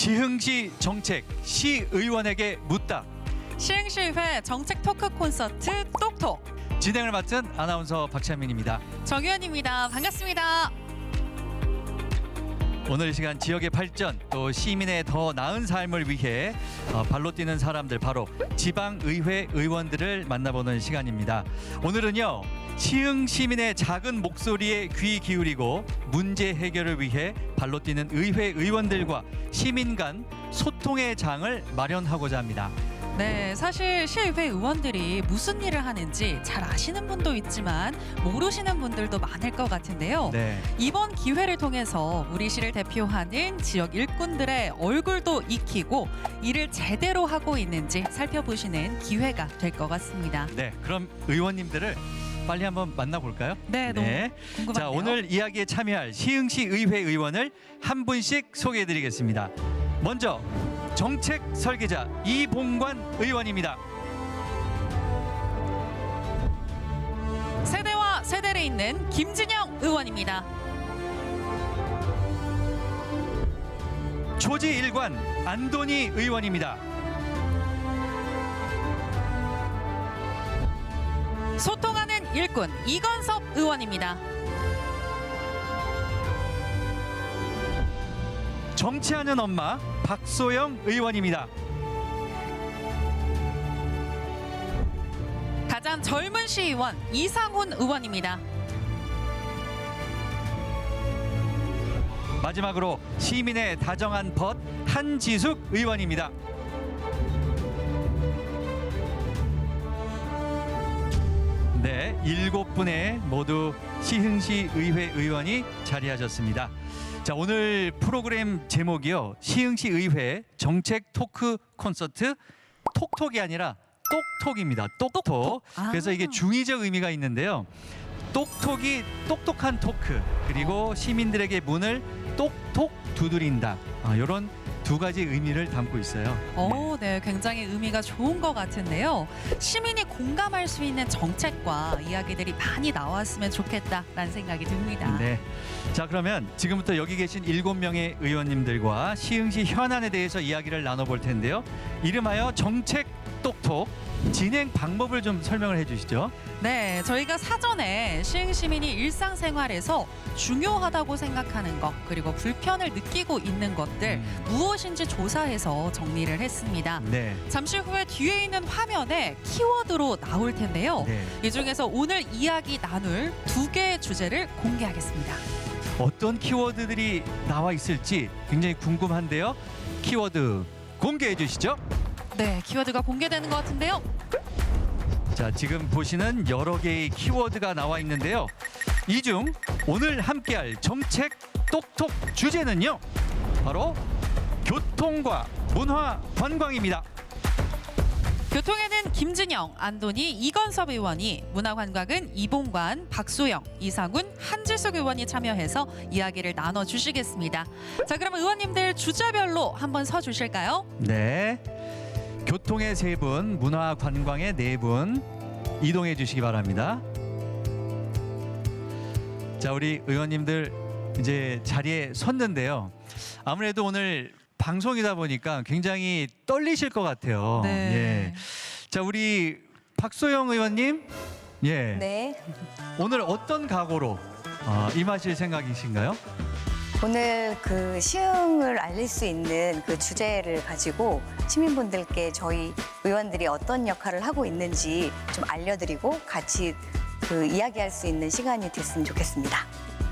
시흥시 정책 시의원에게 묻다. 시흥시의회 정책 토크 콘서트 똑톡. 진행을 맡은 아나운서 박찬민입니다. 정유현입니다. 반갑습니다. 오늘 이 시간 지역의 발전 또 시민의 더 나은 삶을 위해 발로 뛰는 사람들 바로 지방의회 의원들을 만나보는 시간입니다. 오늘은요 시흥 시민의 작은 목소리에 귀 기울이고 문제 해결을 위해 발로 뛰는 의회 의원들과 시민 간 소통의 장을 마련하고자 합니다. 네, 사실 시의회 의원들이 무슨 일을 하는지 잘 아시는 분도 있지만 모르시는 분들도 많을 것 같은데요. 네. 이번 기회를 통해서 우리 시를 대표하는 지역 일꾼들의 얼굴도 익히고 일을 제대로 하고 있는지 살펴보시는 기회가 될 것 같습니다. 네, 그럼 의원님들을 빨리 한번 만나볼까요? 네, 너무 궁금한데요. 자, 오늘 이야기에 참여할 시흥시 의회 의원을 한 분씩 소개해드리겠습니다. 먼저 정책 설계자 이봉관 의원입니다. 세대와 세대를 잇는 김진영 의원입니다. 초지 일관 안도니 의원입니다. 소통하는 일꾼 이건섭 의원입니다. 정치하는 엄마 박소영 의원입니다. 가장 젊은 시의원 이상훈 의원입니다. 마지막으로 시민의 다정한 벗 한지숙 의원입니다. 네, 7분의 모두 시흥시 의회 의원이 자리하셨습니다. 자, 오늘 프로그램 제목이요. 시흥시 의회 정책 토크 콘서트 톡톡이 아니라 똑톡입니다. 똑톡. 똑톡. 아. 그래서 이게 중의적 의미가 있는데요. 똑톡이 똑똑한 토크 그리고 시민들에게 문을 똑톡 두드린다. 이런 두 가지 의미를 담고 있어요. 네, 굉장히 의미가 좋은 것 같은데요. 시민이 공감할 수 있는 정책과 이야기들이 많이 나왔으면 좋겠다라는 생각이 듭니다. 네. 자, 그러면 지금부터 여기 계신 7명의 의원님들과 시흥시 현안에 대해서 이야기를 나눠볼 텐데요. 이름하여 정책 똑톡 진행 방법을 좀 설명을 해주시죠. 네, 저희가 사전에 시흥 시민이 일상생활에서 중요하다고 생각하는 것 그리고 불편을 느끼고 있는 것들 무엇인지 조사해서 정리를 했습니다. 네. 잠시 후에 뒤에 있는 화면에 키워드로 나올 텐데요. 네. 이 중에서 오늘 이야기 나눌 2개의 주제를 공개하겠습니다. 어떤 키워드들이 나와 있을지 굉장히 궁금한데요. 키워드 공개해 주시죠. 네, 키워드가 공개되는 것 같은데요. 자, 지금 보시는 여러 개의 키워드가 나와 있는데요. 이 중 오늘 함께할 정책 똑톡 주제는요. 바로 교통과 문화 관광입니다. 교통에는 김진영, 안도니, 이건섭 의원이, 문화관광은 이봉관, 박소영, 이상훈, 한지숙 의원이 참여해서 이야기를 나눠주시겠습니다. 자, 그럼 의원님들 주제별로 한번 서주실까요? 네. 교통의 3분, 문화관광의 4분 이동해 주시기 바랍니다. 자, 우리 의원님들 이제 자리에 섰는데요. 아무래도 오늘 방송이다 보니까 굉장히 떨리실 것 같아요. 네. 예. 자, 우리 박소영 의원님, 예. 네, 오늘 어떤 각오로 임하실 생각이신가요? 오늘 그 시흥을 알릴 수 있는 그 주제를 가지고 시민분들께 저희 의원들이 어떤 역할을 하고 있는지 좀 알려드리고 같이 그 이야기할 수 있는 시간이 됐으면 좋겠습니다.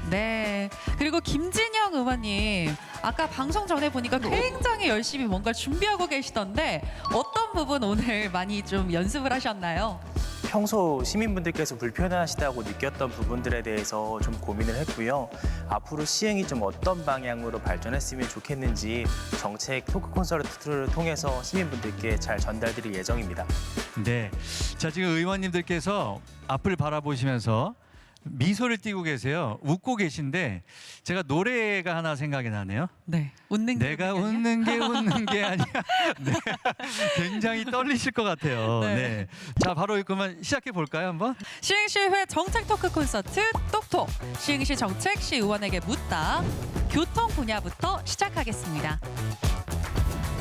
네. 그리고 김진영 의원님, 아까 방송 전에 보니까 굉장히 열심히 뭔가 준비하고 계시던데 어떤 부분 오늘 많이 좀 연습을 하셨나요? 평소 시민분들께서 불편하시다고 느꼈던 부분들에 대해서 좀 고민을 했고요. 앞으로 시흥이 좀 어떤 방향으로 발전했으면 좋겠는지 정책 토크 콘서트를 통해서 시민분들께 잘 전달드릴 예정입니다. 네. 자, 지금 의원님들께서 앞을 바라보시면서 미소를 띠고 계세요. 웃고 계신데 제가 노래가 하나 생각이 나네요. 네. 웃는 게 내가 웃는 게 아니야? 웃는 게 아니야. 네. 굉장히 떨리실 것 같아요. 네. 네. 자, 바로 그러면 시작해 볼까요, 한번? 시흥시의회 정책 토크 콘서트 똑톡. 시흥시 정책 시의원에게 묻다. 교통 분야부터 시작하겠습니다.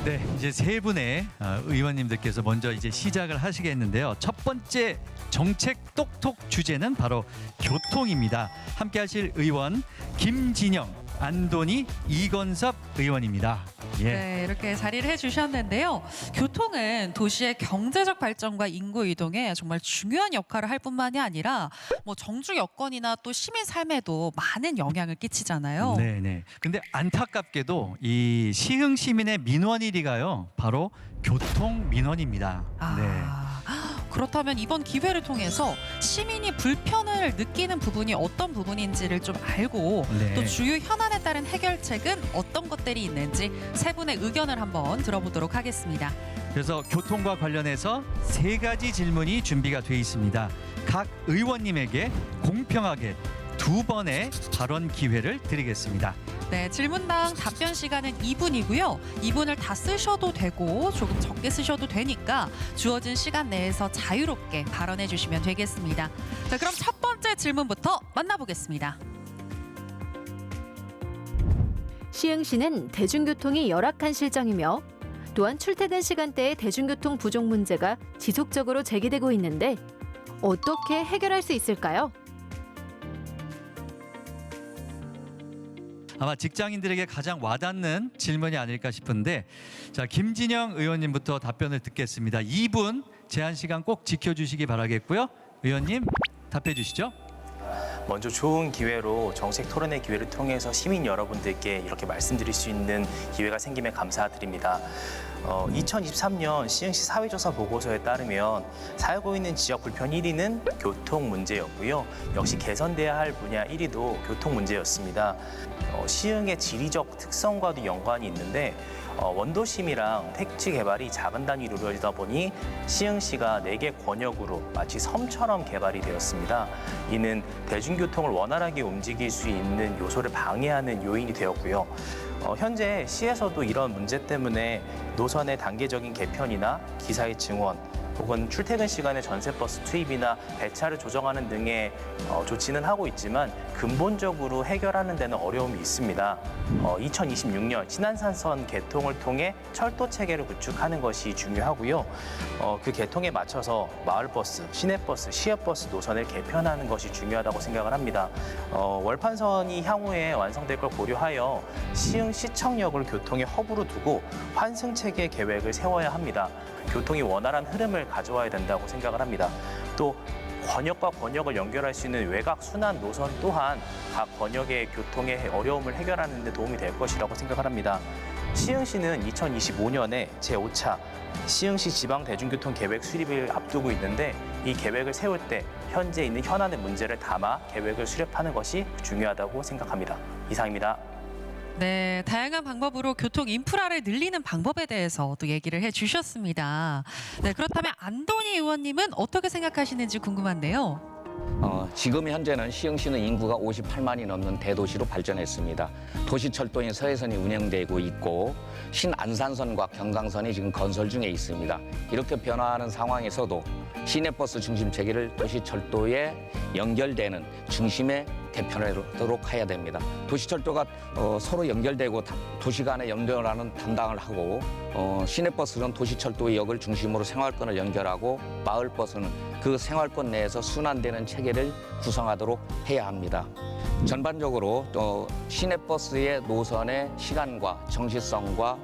네, 이제 세 분의 의원님들께서 먼저 이제 시작을 하시겠는데요. 첫 번째 정책 똑똑 주제는 바로 교통입니다. 함께하실 의원 김진영, 안도니, 이건섭 의원입니다. 예. 네, 이렇게 자리를 해주셨는데요. 교통은 도시의 경제적 발전과 인구 이동에 정말 중요한 역할을 할 뿐만이 아니라 뭐 정주 여건이나 또 시민 삶에도 많은 영향을 끼치잖아요. 네네. 근데 안타깝게도 이 시흥 시민의 민원 1위가요, 바로 교통 민원입니다. 그렇다면 이번 기회를 통해서 시민이 불편을 느끼는 부분이 어떤 부분인지를 좀 알고 네. 또 주요 현안에 따른 해결책은 어떤 것들이 있는지 세 분의 의견을 한번 들어보도록 하겠습니다. 그래서 교통과 관련해서 세 가지 질문이 준비가 돼 있습니다. 각 의원님에게 공평하게 두 번의 발언 기회를 드리겠습니다. 네, 질문당 답변 시간은 2분이고요. 2분을 다 쓰셔도 되고 조금 적게 쓰셔도 되니까 주어진 시간 내에서 자유롭게 발언해 주시면 되겠습니다. 자, 그럼 첫 번째 질문부터 만나보겠습니다. 시흥시는 대중교통이 열악한 실정이며 또한 출퇴근 시간대의 대중교통 부족 문제가 지속적으로 제기되고 있는데 어떻게 해결할 수 있을까요? 아마 직장인들에게 가장 와닿는 질문이 아닐까 싶은데, 자, 김진영 의원님부터 답변을 듣겠습니다. 2분 제한 시간 꼭 지켜주시기 바라겠고요. 의원님 답해 주시죠. 먼저 좋은 기회로 정책 토론의 기회를 통해서 시민 여러분들께 이렇게 말씀드릴 수 있는 기회가 생김에 감사드립니다. 2023년 시흥시 사회조사 보고서에 따르면 살고 있는 지역 불편 1위는 교통 문제였고요. 역시 개선돼야 할 분야 1위도 교통 문제였습니다. 시흥의 지리적 특성과도 연관이 있는데 원도심이랑 택지 개발이 작은 단위로 이루어지다 보니 시흥시가 4개 권역으로 마치 섬처럼 개발이 되었습니다. 이는 대중교통을 원활하게 움직일 수 있는 요소를 방해하는 요인이 되었고요. 현재 시에서도 이런 문제 때문에 노선의 단계적인 개편이나 기사의 증원, 혹은 출퇴근 시간에 전세버스 투입이나 배차를 조정하는 등의 조치는 하고 있지만 근본적으로 해결하는 데는 어려움이 있습니다. 2026년 신안산선 개통을 통해 철도 체계를 구축하는 것이 중요하고요. 그 개통에 맞춰서 마을버스, 시내버스, 시외버스 노선을 개편하는 것이 중요하다고 생각을 합니다. 월판선이 향후에 완성될 걸 고려하여 시흥시청역을 교통의 허브로 두고 환승 체계 계획을 세워야 합니다. 교통이 원활한 흐름을 가져와야 된다고 생각을 합니다. 또 권역과 권역을 연결할 수 있는 외곽 순환 노선 또한 각 권역의 교통의 어려움을 해결하는 데 도움이 될 것이라고 생각을 합니다. 시흥시는 2025년에 제5차 시흥시 지방 대중교통 계획 수립을 앞두고 있는데 이 계획을 세울 때 현재 있는 현안의 문제를 담아 계획을 수립하는 것이 중요하다고 생각합니다. 이상입니다. 네, 다양한 방법으로 교통 인프라를 늘리는 방법에 대해서 또 얘기를 해주셨습니다. 네, 그렇다면 안도니 의원님은 어떻게 생각하시는지 궁금한데요. 지금 현재는 시흥시는 인구가 58만이 넘는 대도시로 발전했습니다. 도시철도인 서해선이 운영되고 있고 신안산선과 경강선이 지금 건설 중에 있습니다. 이렇게 변화하는 상황에서도 시내버스 중심 체계를 도시철도에 연결되는 중심에 개편하도록 해야 됩니다. 도시철도가 서로 연결되고 도시 간에 연결하는 담당을 하고 시내버스는 도시철도의 역을 중심으로 생활권을 연결하고 마을버스는 그 생활권 내에서 순환되는 체계를 구성하도록 해야 합니다. 전반적으로 시내버스의 노선의 시간과 정시성과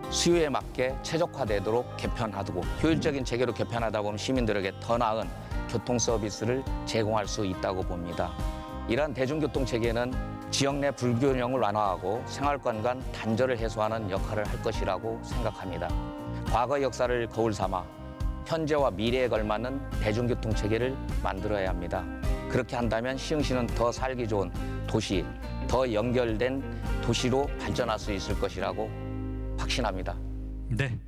수요에 맞게 최적화되도록 개편하고 효율적인 체계로 개편하다 보면 시민들에게 더 나은 교통 서비스를 제공할 수 있다고 봅니다. 이러한 대중교통 체계는 지역 내 불균형을 완화하고 생활권 간 단절을 해소하는 역할을 할 것이라고 생각합니다. 과거 역사를 거울 삼아 현재와 미래에 걸맞는 대중교통 체계를 만들어야 합니다. 그렇게 한다면 시흥시는 더 살기 좋은 도시, 더 연결된 도시로 발전할 수 있을 것이라고 확신합니다. 네,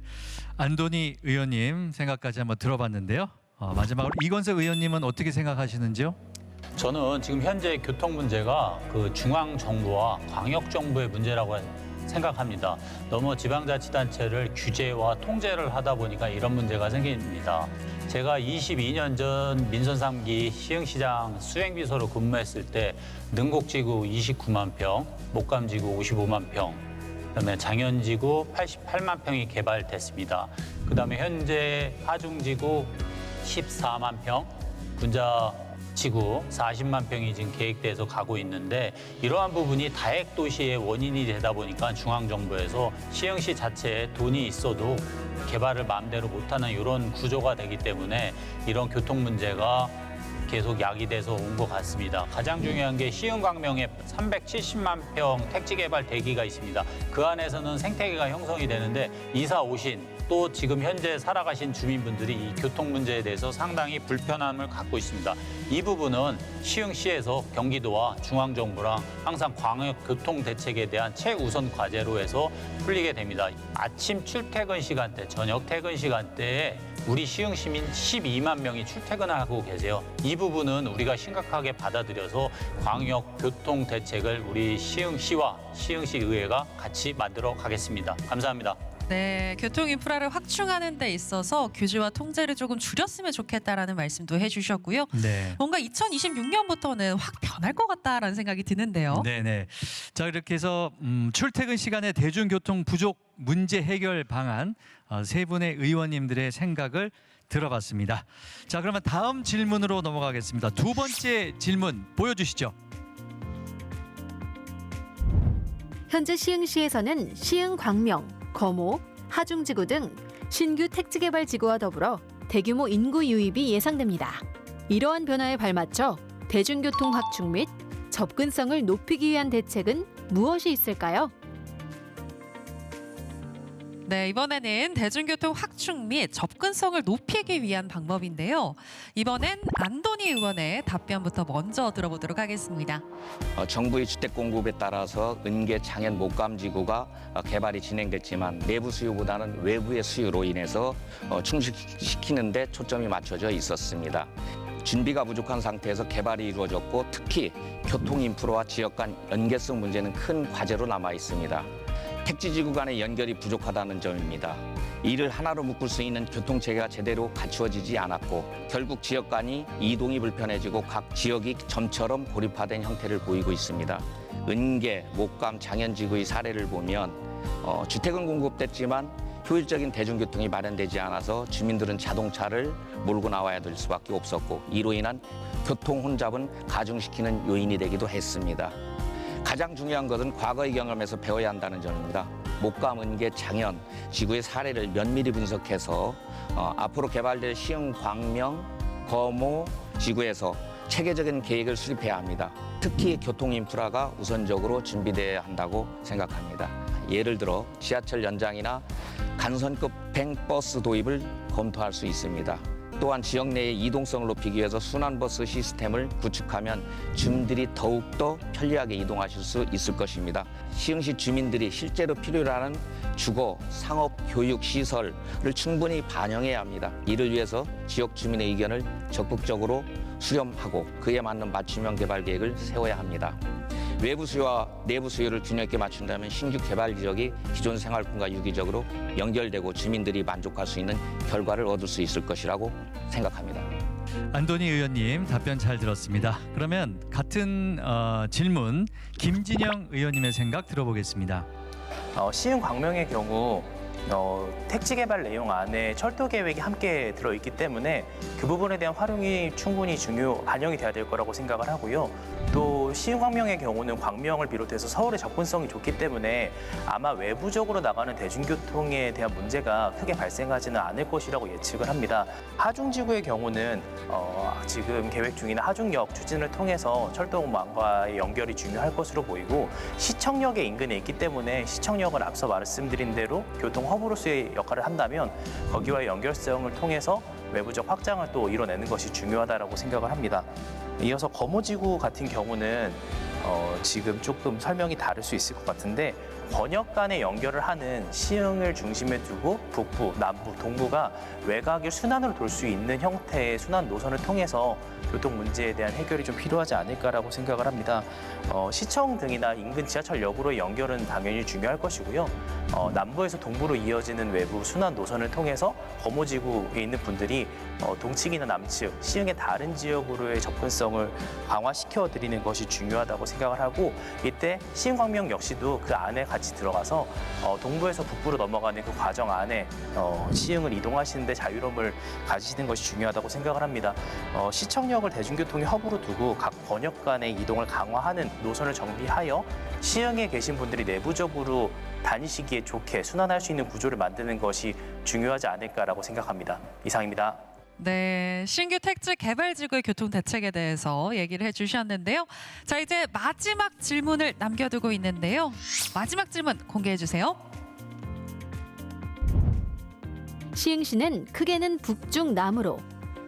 안도니 의원님 생각까지 한번 들어봤는데요. 마지막으로 이건석 의원님은 어떻게 생각하시는지요? 저는 지금 현재 교통 문제가 그 중앙 정부와 광역 정부의 문제라고 생각합니다. 너무 지방자치단체를 규제와 통제를 하다 보니까 이런 문제가 생깁니다. 제가 22년 전 민선 3기 시흥시장 수행비서로 근무했을 때 능곡지구 29만 평, 목감지구 55만 평, 그다음에 장현지구 88만 평이 개발됐습니다. 그다음에 현재 하중지구 14만 평, 군자지구 40만 평이 지금 계획돼서 가고 있는데 이러한 부분이 다핵 도시의 원인이 되다 보니까 중앙정부에서 시흥시 자체에 돈이 있어도 개발을 마음대로 못하는 이런 구조가 되기 때문에 이런 교통 문제가 계속 야기돼서 온 것 같습니다. 가장 중요한 게 시흥광명에 370만 평 택지 개발 대기가 있습니다. 그 안에서는 생태계가 형성이 되는데 이사 오신 또 지금 현재 살아가신 주민분들이 이 교통 문제에 대해서 상당히 불편함을 갖고 있습니다. 이 부분은 시흥시에서 경기도와 중앙정부랑 항상 광역 교통 대책에 대한 최우선 과제로 해서 풀리게 됩니다. 아침 출퇴근 시간대, 저녁 퇴근 시간대에 우리 시흥 시민 12만 명이 출퇴근하고 계세요. 이 부분은 우리가 심각하게 받아들여서 광역 교통 대책을 우리 시흥시와 시흥시 의회가 같이 만들어 가겠습니다. 감사합니다. 네, 교통 인프라를 확충하는 데 있어서 규제와 통제를 조금 줄였으면 좋겠다라는 말씀도 해주셨고요. 네. 뭔가 2026년부터는 확 변할 것 같다라는 생각이 드는데요. 네네. 자, 이렇게 해서 출퇴근 시간에 대중교통 부족 문제 해결 방안 세 분의 의원님들의 생각을 들어봤습니다. 자, 그러면 다음 질문으로 넘어가겠습니다. 두 번째 질문 보여주시죠. 현재 시흥시에서는 시흥 광명, 거모, 하중지구 등 신규 택지개발지구와 더불어 대규모 인구 유입이 예상됩니다. 이러한 변화에 발맞춰 대중교통 확충 및 접근성을 높이기 위한 대책은 무엇이 있을까요? 네, 이번에는 대중교통 확충 및 접근성을 높이기 위한 방법인데요. 이번엔 안도니 의원의 답변부터 먼저 들어보도록 하겠습니다. 정부의 주택 공급에 따라서 은계, 장현, 목감지구가 개발이 진행됐지만 내부 수요보다는 외부의 수요로 인해서 충족시키는 데 초점이 맞춰져 있었습니다. 준비가 부족한 상태에서 개발이 이루어졌고 특히 교통 인프라와 지역 간 연계성 문제는 큰 과제로 남아 있습니다. 택지지구 간의 연결이 부족하다는 점입니다. 이를 하나로 묶을 수 있는 교통체계가 제대로 갖추어지지 않았고 결국 지역 간이 이동이 불편해지고 각 지역이 점처럼 고립화된 형태를 보이고 있습니다. 은계, 목감, 장현지구의 사례를 보면 주택은 공급됐지만 효율적인 대중교통이 마련되지 않아서 주민들은 자동차를 몰고 나와야 될 수밖에 없었고 이로 인한 교통 혼잡은 가중시키는 요인이 되기도 했습니다. 가장 중요한 것은 과거의 경험에서 배워야 한다는 점입니다. 목감, 은계, 장현, 지구의 사례를 면밀히 분석해서 앞으로 개발될 시흥, 광명, 거모 지구에서 체계적인 계획을 수립해야 합니다. 특히 교통 인프라가 우선적으로 준비돼야 한다고 생각합니다. 예를 들어 지하철 연장이나 간선급 팽버스 도입을 검토할 수 있습니다. 또한 지역 내의 이동성을 높이기 위해서 순환버스 시스템을 구축하면 주민들이 더욱더 편리하게 이동하실 수 있을 것입니다. 시흥시 주민들이 실제로 필요로 하는 주거, 상업, 교육, 시설을 충분히 반영해야 합니다. 이를 위해서 지역 주민의 의견을 적극적으로 수렴하고 그에 맞는 맞춤형 개발 계획을 세워야 합니다. 외부 수요와 내부 수요를 균형 있게 맞춘다면 신규 개발 지역이 기존 생활권과 유기적으로 연결되고 주민들이 만족할 수 있는 결과를 얻을 수 있을 것이라고 생각합니다. 안도니 의원님 답변 잘 들었습니다. 그러면 같은 질문 김진영 의원님의 생각 들어보겠습니다. 시흥 광명의 경우 택지 개발 내용 안에 철도 계획이 함께 들어있기 때문에 그 부분에 대한 활용이 충분히 반영이 돼야 될 거라고 생각을 하고요. 또 시흥 광명의 경우는 광명을 비롯해서 서울의 접근성이 좋기 때문에 아마 외부적으로 나가는 대중교통에 대한 문제가 크게 발생하지는 않을 것이라고 예측을 합니다. 하중지구의 경우는 지금 계획 중인 하중역 추진을 통해서 철도망과의 연결이 중요할 것으로 보이고 시청역의 인근에 있기 때문에 시청역은 앞서 말씀드린 대로 교통 허브로서의 역할을 한다면 거기와의 연결성을 통해서 외부적 확장을 또 이뤄내는 것이 중요하다고 생각을 합니다. 이어서 거모지구 같은 경우는 지금 조금 설명이 다를 수 있을 것 같은데 권역 간의 연결을 하는 시흥을 중심에 두고 북부, 남부, 동부가 외곽을 순환으로 돌 수 있는 형태의 순환 노선을 통해서 교통 문제에 대한 해결이 좀 필요하지 않을까라고 생각을 합니다. 시청 등이나 인근 지하철역으로의 연결은 당연히 중요할 것이고요. 남부에서 동부로 이어지는 외부 순환 노선을 통해서 거모지구에 있는 분들이 동측이나 남측, 시흥의 다른 지역으로의 접근성을 강화시켜 드리는 것이 중요하다고 생각을 하고 이때 시흥광명 역시도 그 안에 같이 들어가서 동부에서 북부로 넘어가는 그 과정 안에 시흥을 이동하시는데 자유로움을 가지시는 것이 중요하다고 생각을 합니다. 시청역을 대중교통의 허브로 두고 각 번역 간의 이동을 강화하는 노선을 정비하여 시흥에 계신 분들이 내부적으로 다니시기에 좋게 순환할 수 있는 구조를 만드는 것이 중요하지 않을까라고 생각합니다. 이상입니다. 네, 신규 택지 개발지구의 교통 대책에 대해서 얘기를 해주셨는데요. 자, 이제 마지막 질문을 남겨두고 있는데요. 마지막 질문 공개해 주세요. 시흥시는 크게는 북중 남으로,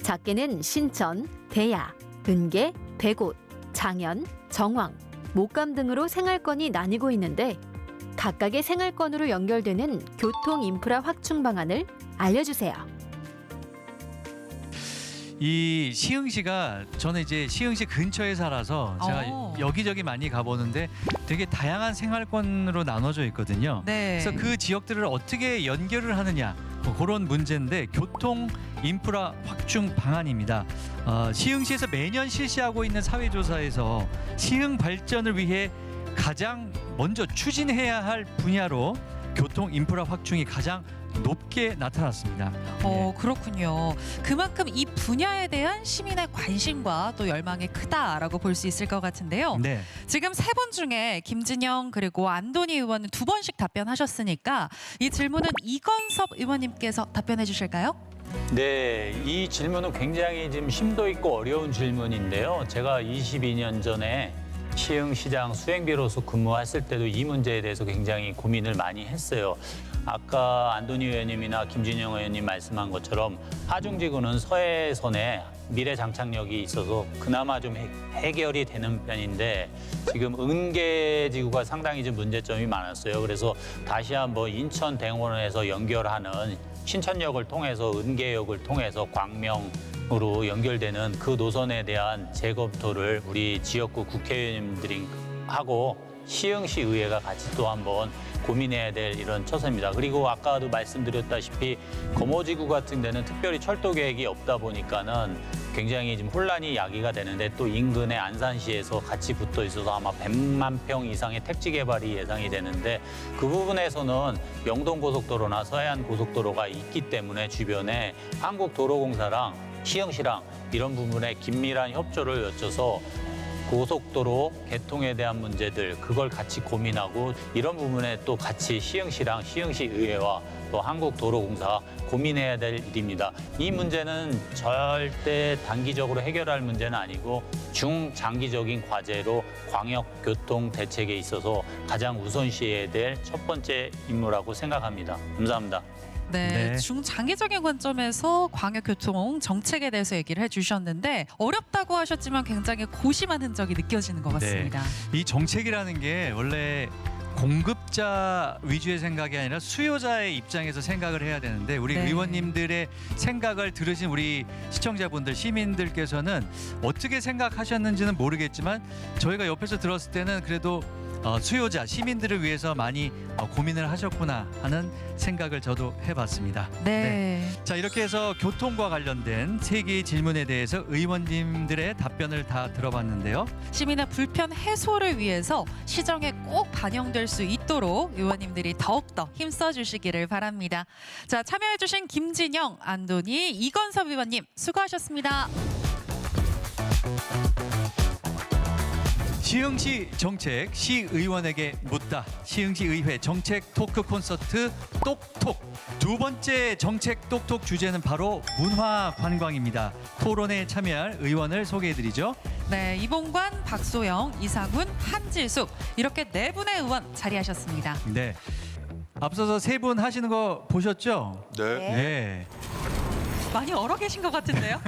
작게는 신천, 대야, 은계, 백옷, 장현, 정왕, 목감 등으로 생활권이 나뉘고 있는데 각각의 생활권으로 연결되는 교통 인프라 확충 방안을 알려주세요. 이 시흥시가 저는 이제 시흥시 근처에 살아서 제가 여기저기 많이 가보는데 되게 다양한 생활권으로 나눠져 있거든요. 네. 그래서 그 지역들을 어떻게 연결을 하느냐 뭐 그런 문제인데 교통 인프라 확충 방안입니다. 시흥시에서 매년 실시하고 있는 사회조사에서 시흥 발전을 위해 가장 먼저 추진해야 할 분야로 교통 인프라 확충이 가장 높게 나타났습니다. 그렇군요. 그만큼 이 분야에 대한 시민의 관심과 또 열망이 크다라고 볼 수 있을 것 같은데요. 네. 지금 세 분 중에 김진영 그리고 안도니 의원은 2번씩 답변하셨으니까 이 질문은 이건섭 의원님께서 답변해 주실까요? 네, 이 질문은 굉장히 지금 심도 있고 어려운 질문인데요. 제가 22년 전에 시흥시장 수행비로서 근무했을 때도 이 문제에 대해서 굉장히 고민을 많이 했어요. 아까 안도니 의원님이나 김진영 의원님 말씀한 것처럼 하중지구는 서해선에 미래 장착력이 있어서 그나마 좀 해결이 되는 편인데 지금 은계지구가 상당히 좀 문제점이 많았어요. 그래서 다시 한번 인천 대공원에서 연결하는 신천역을 통해서 은계역을 통해서 광명으로 연결되는 그 노선에 대한 재검토를 우리 지역구 국회의원님들이 하고 시흥시 의회가 같이 또 한번 고민해야 될 이런 처세입니다. 그리고 아까도 말씀드렸다시피 거모지구 같은 데는 특별히 철도 계획이 없다 보니까는 굉장히 지금 혼란이 야기가 되는데 또 인근의 안산시에서 같이 붙어 있어서 아마 100만 평 이상의 택지 개발이 예상이 되는데 그 부분에서는 영동고속도로나 서해안고속도로가 있기 때문에 주변에 한국도로공사랑 시흥시랑 이런 부분에 긴밀한 협조를 여쭤서 고속도로 개통에 대한 문제들 그걸 같이 고민하고 이런 부분에 또 같이 시흥시랑 시흥시 의회와 또 한국도로공사 고민해야 될 일입니다. 이 문제는 절대 단기적으로 해결할 문제는 아니고 중장기적인 과제로 광역교통 대책에 있어서 가장 우선시해야 될 첫 번째 임무라고 생각합니다. 감사합니다. 네, 중장기적인 관점에서 광역교통 정책에 대해서 얘기를 해주셨는데 어렵다고 하셨지만 굉장히 고심한 흔적이 느껴지는 것 같습니다. 이 정책이라는 게 원래 공급자 위주의 생각이 아니라 수요자의 입장에서 생각을 해야 되는데 우리 네. 의원님들의 생각을 들으신 우리 시청자분들, 시민들께서는 어떻게 생각하셨는지는 모르겠지만 저희가 옆에서 들었을 때는 그래도 수요자, 시민들을 위해서 많이 고민을 하셨구나 하는 생각을 저도 해봤습니다. 네. 자, 이렇게 해서 교통과 관련된 3개의 질문에 대해서 의원님들의 답변을 다 들어봤는데요. 시민의 불편 해소를 위해서 시정에 꼭 반영될 수 있도록 의원님들이 더욱더 힘써 주시기를 바랍니다. 자, 참여해주신 김진영, 안도니, 이건섭 의원님 수고하셨습니다. 시흥시 정책 시의원에게 묻다. 시흥시 의회 정책 토크 콘서트 똑톡. 2번째 정책 똑톡 주제는 바로 문화관광입니다. 토론에 참여할 의원을 소개해드리죠. 네, 이봉관, 박소영, 이상훈, 한지숙 이렇게 4분의 의원 자리하셨습니다. 네. 앞서서 3분 하시는 거 보셨죠? 네. 많이 얼어 계신 것 같은데요?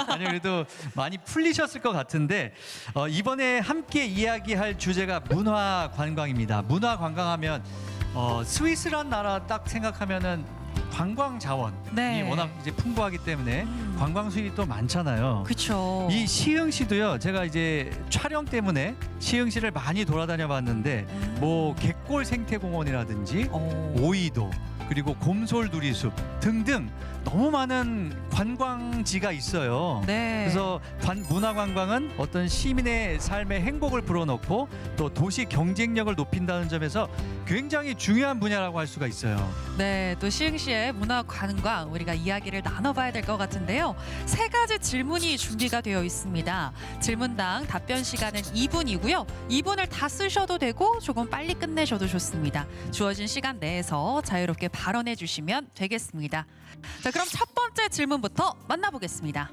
아니 그래도 많이 풀리셨을 것 같은데 이번에 함께 이야기할 주제가 문화관광입니다. 문화관광하면 스위스란 나라 딱 생각하면은 관광 자원이 네. 워낙 이제 풍부하기 때문에 관광 수입이 또 많잖아요. 그렇죠. 이 시흥시도요. 제가 이제 촬영 때문에 시흥시를 많이 돌아다녀 봤는데 뭐 갯골 생태공원이라든지 오이도 그리고 곰솔 누리숲 등등 너무 많은 관광지가 있어요. 네. 그래서 문화관광은 어떤 시민의 삶의 행복을 불어넣고 또 도시 경쟁력을 높인다는 점에서 굉장히 중요한 분야라고 할 수가 있어요. 네, 또 시흥시의 문화관광 우리가 이야기를 나눠봐야 될 것 같은데요. 3가지 질문이 준비가 되어 있습니다. 질문당 답변 시간은 2분이고요. 2분을 다 쓰셔도 되고 조금 빨리 끝내셔도 좋습니다. 주어진 시간 내에서 자유롭게 발언해 주시면 되겠습니다. 자, 그럼 첫 번째 질문부터 만나보겠습니다.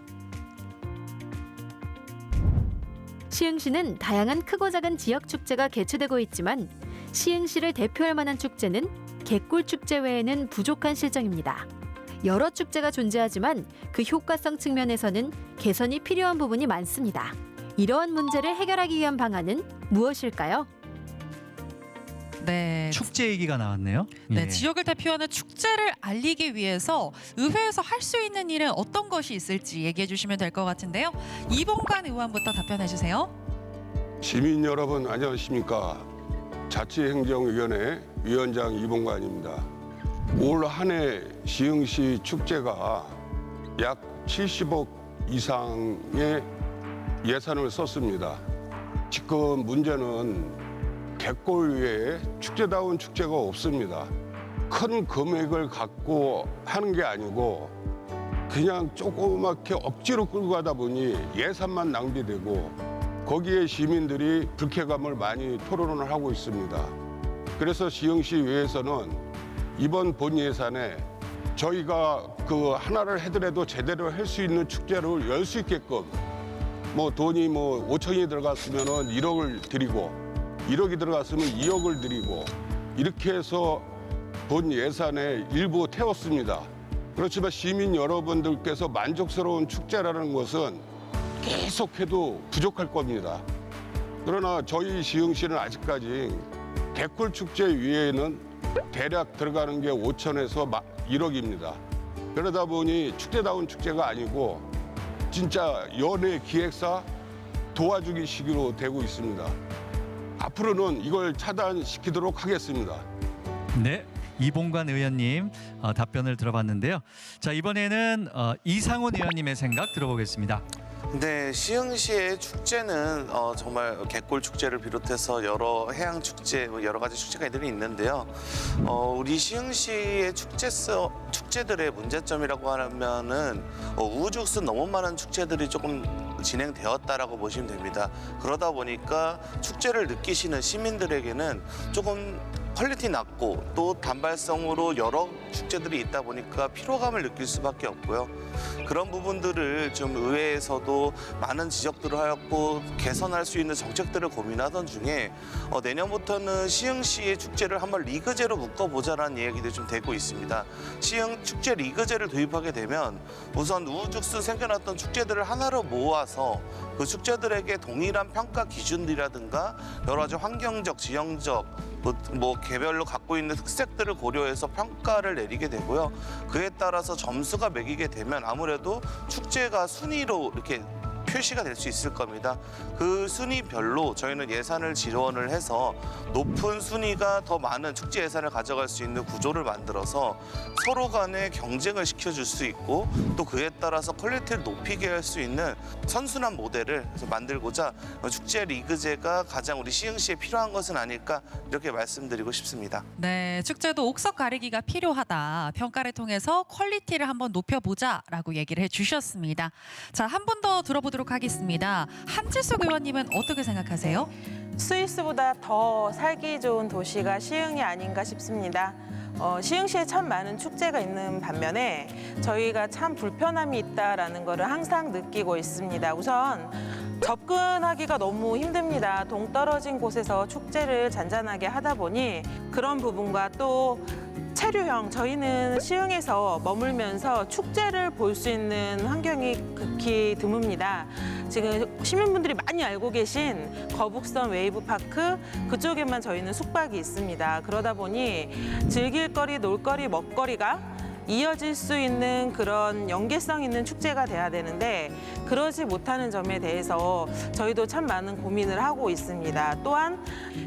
시흥시는 다양한 크고 작은 지역 축제가 개최되고 있지만 시흥시를 대표할 만한 축제는 개꿀축제 외에는 부족한 실정입니다. 여러 축제가 존재하지만 그 효과성 측면에서는 개선이 필요한 부분이 많습니다. 이러한 문제를 해결하기 위한 방안은 무엇일까요? 네. 축제 얘기가 나왔네요. 네, 예. 지역을 대표하는 축제를 알리기 위해서 의회에서 할 수 있는 일은 어떤 것이 있을지 얘기해 주시면 될 것 같은데요. 이봉관 의원부터 답변해 주세요. 시민 여러분 안녕하십니까? 자치행정위원회 위원장 이봉관입니다. 올 한 해 시흥시 축제가 약 70억 이상의 예산을 썼습니다. 지금 문제는 객골 외에 축제다운 축제가 없습니다. 큰 금액을 갖고 하는 게 아니고 그냥 조그맣게 억지로 끌고 가다 보니 예산만 낭비되고 거기에 시민들이 불쾌감을 많이 토론을 하고 있습니다. 그래서 시흥시 의회에서는 이번 본 예산에 저희가 그 하나를 해더라도 제대로 할 수 있는 축제를 열 수 있게끔 뭐 돈이 5천이 들어갔으면은 1억을 드리고 1억이 들어갔으면 2억을 드리고 이렇게 해서 본 예산에 일부 태웠습니다. 그렇지만 시민 여러분들께서 만족스러운 축제라는 것은 계속해도 부족할 겁니다. 그러나 저희 시흥시는 아직까지 개꿀 축제 위에는 대략 들어가는 게 5천에서 1억입니다. 그러다 보니 축제다운 축제가 아니고 진짜 연예 기획사 도와주기 식으로 되고 있습니다. 앞으로는 이걸 차단시키도록 하겠습니다. 네, 이봉관 의원님 답변을 들어봤는데요. 자, 이번에는 이상훈 의원님의 생각 들어보겠습니다. 네, 시흥시의 축제는 정말 개골 축제를 비롯해서 여러 해양 축제, 여러 가지 축제가 있는데요. 우리 시흥시의 축제들의 문제점이라고 하면은 우후죽순 너무 많은 축제들이 조금 진행되었다라고 보시면 됩니다. 그러다 보니까 축제를 느끼시는 시민들에게는 조금 퀄리티 낮고 또 단발성으로 여러 축제들이 있다 보니까 피로감을 느낄 수밖에 없고요. 그런 부분들을 좀 의회에서도 많은 지적들을 하였고 개선할 수 있는 정책들을 고민하던 중에 내년부터는 시흥시의 축제를 한번 리그제로 묶어보자라는 이야기도 좀 되고 있습니다. 시흥 축제 리그제를 도입하게 되면 우선 우후죽순 생겨났던 축제들을 하나로 모아서 그 축제들에게 동일한 평가 기준이라든가 여러 가지 환경적, 지형적 개별로 갖고 있는 특색들을 고려해서 평가를 내리게 되고요. 그에 따라서 점수가 매기게 되면 아무래도 축제가 순위로 이렇게 표시가 될 수 있을 겁니다. 그 순위별로 저희는 예산을 지원을 해서 높은 순위가 더 많은 축제 예산을 가져갈 수 있는 구조를 만들어서 서로 간에 경쟁을 시켜줄 수 있고 또 그에 따라서 퀄리티를 높이게 할 수 있는 선순환 모델을 만들고자 축제 리그제가 가장 우리 시흥시에 필요한 것은 아닐까 이렇게 말씀드리고 싶습니다. 네, 축제도 옥석 가리기가 필요하다. 평가를 통해서 퀄리티를 한번 높여보자라고 얘기를 해주셨습니다. 자, 한 분 더 들어보도록 하겠습니다. 한지숙 의원님은 어떻게 생각하세요? 스위스보다 더 살기 좋은 도시가 시흥이 아닌가 싶습니다. 시흥시에 참 많은 축제가 있는 반면에 저희가 참 불편함이 있다라는 거를 항상 느끼고 있습니다. 우선 접근하기가 너무 힘듭니다. 동떨어진 곳에서 축제를 잔잔하게 하다 보니 그런 부분과 또 체류형, 저희는 시흥에서 머물면서 축제를 볼 수 있는 환경이 극히 드뭅니다. 지금 시민분들이 많이 알고 계신 거북선 웨이브파크 그쪽에만 저희는 숙박이 있습니다. 그러다 보니 즐길 거리, 놀거리, 먹거리가 이어질 수 있는 그런 연계성 있는 축제가 돼야 되는데 그러지 못하는 점에 대해서 저희도 참 많은 고민을 하고 있습니다. 또한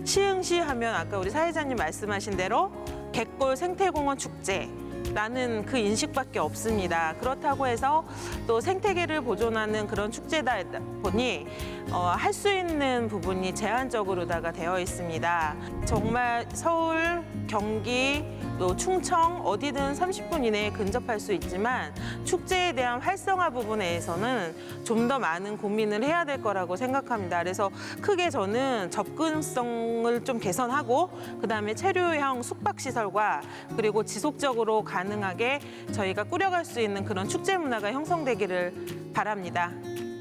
시흥시 하면 아까 우리 사회자님 말씀하신 대로 갯골 생태공원 축제라는 그 인식밖에 없습니다. 그렇다고 해서 또 생태계를 보존하는 그런 축제다 보니 할 수 있는 부분이 제한적으로다가 되어 있습니다. 정말 서울, 경기, 또 충청 어디든 30분 이내에 근접할 수 있지만 축제에 대한 활성화 부분에서는 좀 더 많은 고민을 해야 될 거라고 생각합니다. 그래서 크게 저는 접근성을 좀 개선하고 그다음에 체류형 숙박시설과 그리고 지속적으로 가능하게 저희가 꾸려갈 수 있는 그런 축제 문화가 형성되기를 바랍니다.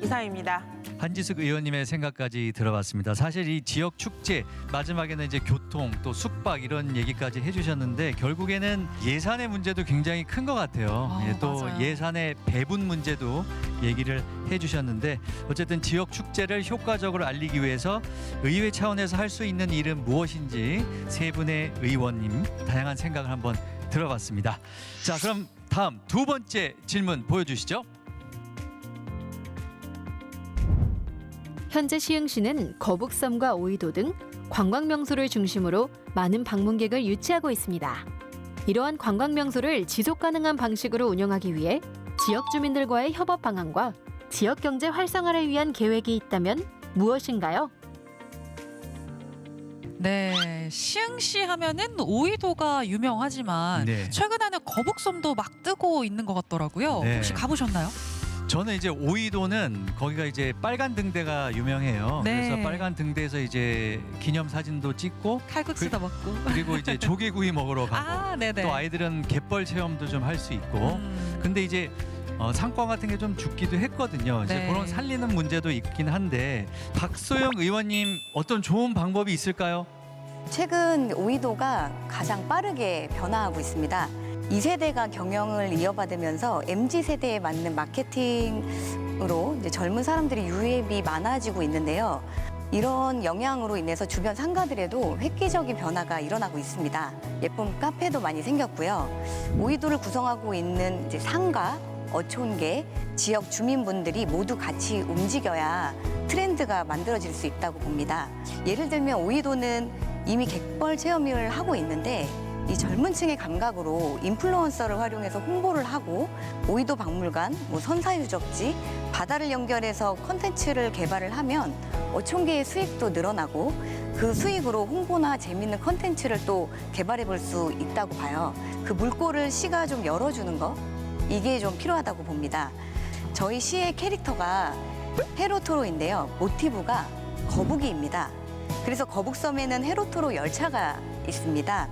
이상입니다. 한지숙 의원님의 생각까지 들어봤습니다. 사실 이 지역 축제 마지막에는 이제 교통 또 숙박 이런 얘기까지 해주셨는데 결국에는 예산의 문제도 굉장히 큰 것 같아요. 또 맞아요. 예산의 배분 문제도 얘기를 해주셨는데 어쨌든 지역 축제를 효과적으로 알리기 위해서 의회 차원에서 할 수 있는 일은 무엇인지 세 분의 의원님 다양한 생각을 한번 들어봤습니다. 자, 그럼 다음 두 번째 질문 보여주시죠. 현재 시흥시는 거북섬과 오이도 등 관광 명소를 중심으로 많은 방문객을 유치하고 있습니다. 이러한 관광 명소를 지속 가능한 방식으로 운영하기 위해 지역 주민들과의 협업 방안과 지역 경제 활성화를 위한 계획이 있다면 무엇인가요? 네, 시흥시 하면은 오이도가 유명하지만 네. 최근에는 거북섬도 막 뜨고 있는 것 같더라고요. 네. 혹시 가보셨나요? 저는 이제 오이도는 거기가 이제 빨간 등대가 유명해요. 네. 그래서 빨간 등대에서 이제 기념 사진도 찍고 칼국수도 먹고. 그리고 이제 조개구이 먹으러 가고 아, 네네. 또 아이들은 갯벌 체험도 좀 할 수 있고 근데 이제 상권 같은 게 좀 죽기도 했거든요. 이제 네. 그런 살리는 문제도 있긴 한데 박소영 의원님 어떤 좋은 방법이 있을까요? 최근 오이도가 가장 빠르게 변화하고 있습니다. 2세대가 경영을 이어받으면서 MZ세대에 맞는 마케팅으로 이제 젊은 사람들이 유입이 많아지고 있는데요. 이런 영향으로 인해서 주변 상가들에도 획기적인 변화가 일어나고 있습니다. 예쁜 카페도 많이 생겼고요. 오이도를 구성하고 있는 이제 상가, 어촌계, 지역 주민분들이 모두 같이 움직여야 트렌드가 만들어질 수 있다고 봅니다. 예를 들면 오이도는 이미 갯벌 체험을 하고 있는데 이 젊은 층의 감각으로 인플루언서를 활용해서 홍보를 하고 오이도 박물관, 선사유적지, 바다를 연결해서 콘텐츠를 개발을 하면 어촌계의 수익도 늘어나고 그 수익으로 홍보나 재밌는 콘텐츠를 또 개발해 볼 수 있다고 봐요. 그 물꼬를 시가 좀 열어주는 거 이게 좀 필요하다고 봅니다. 저희 시의 캐릭터가 헤로토로인데요. 모티브가 거북이입니다. 그래서 거북섬에는 헤로토로 열차가 있습니다.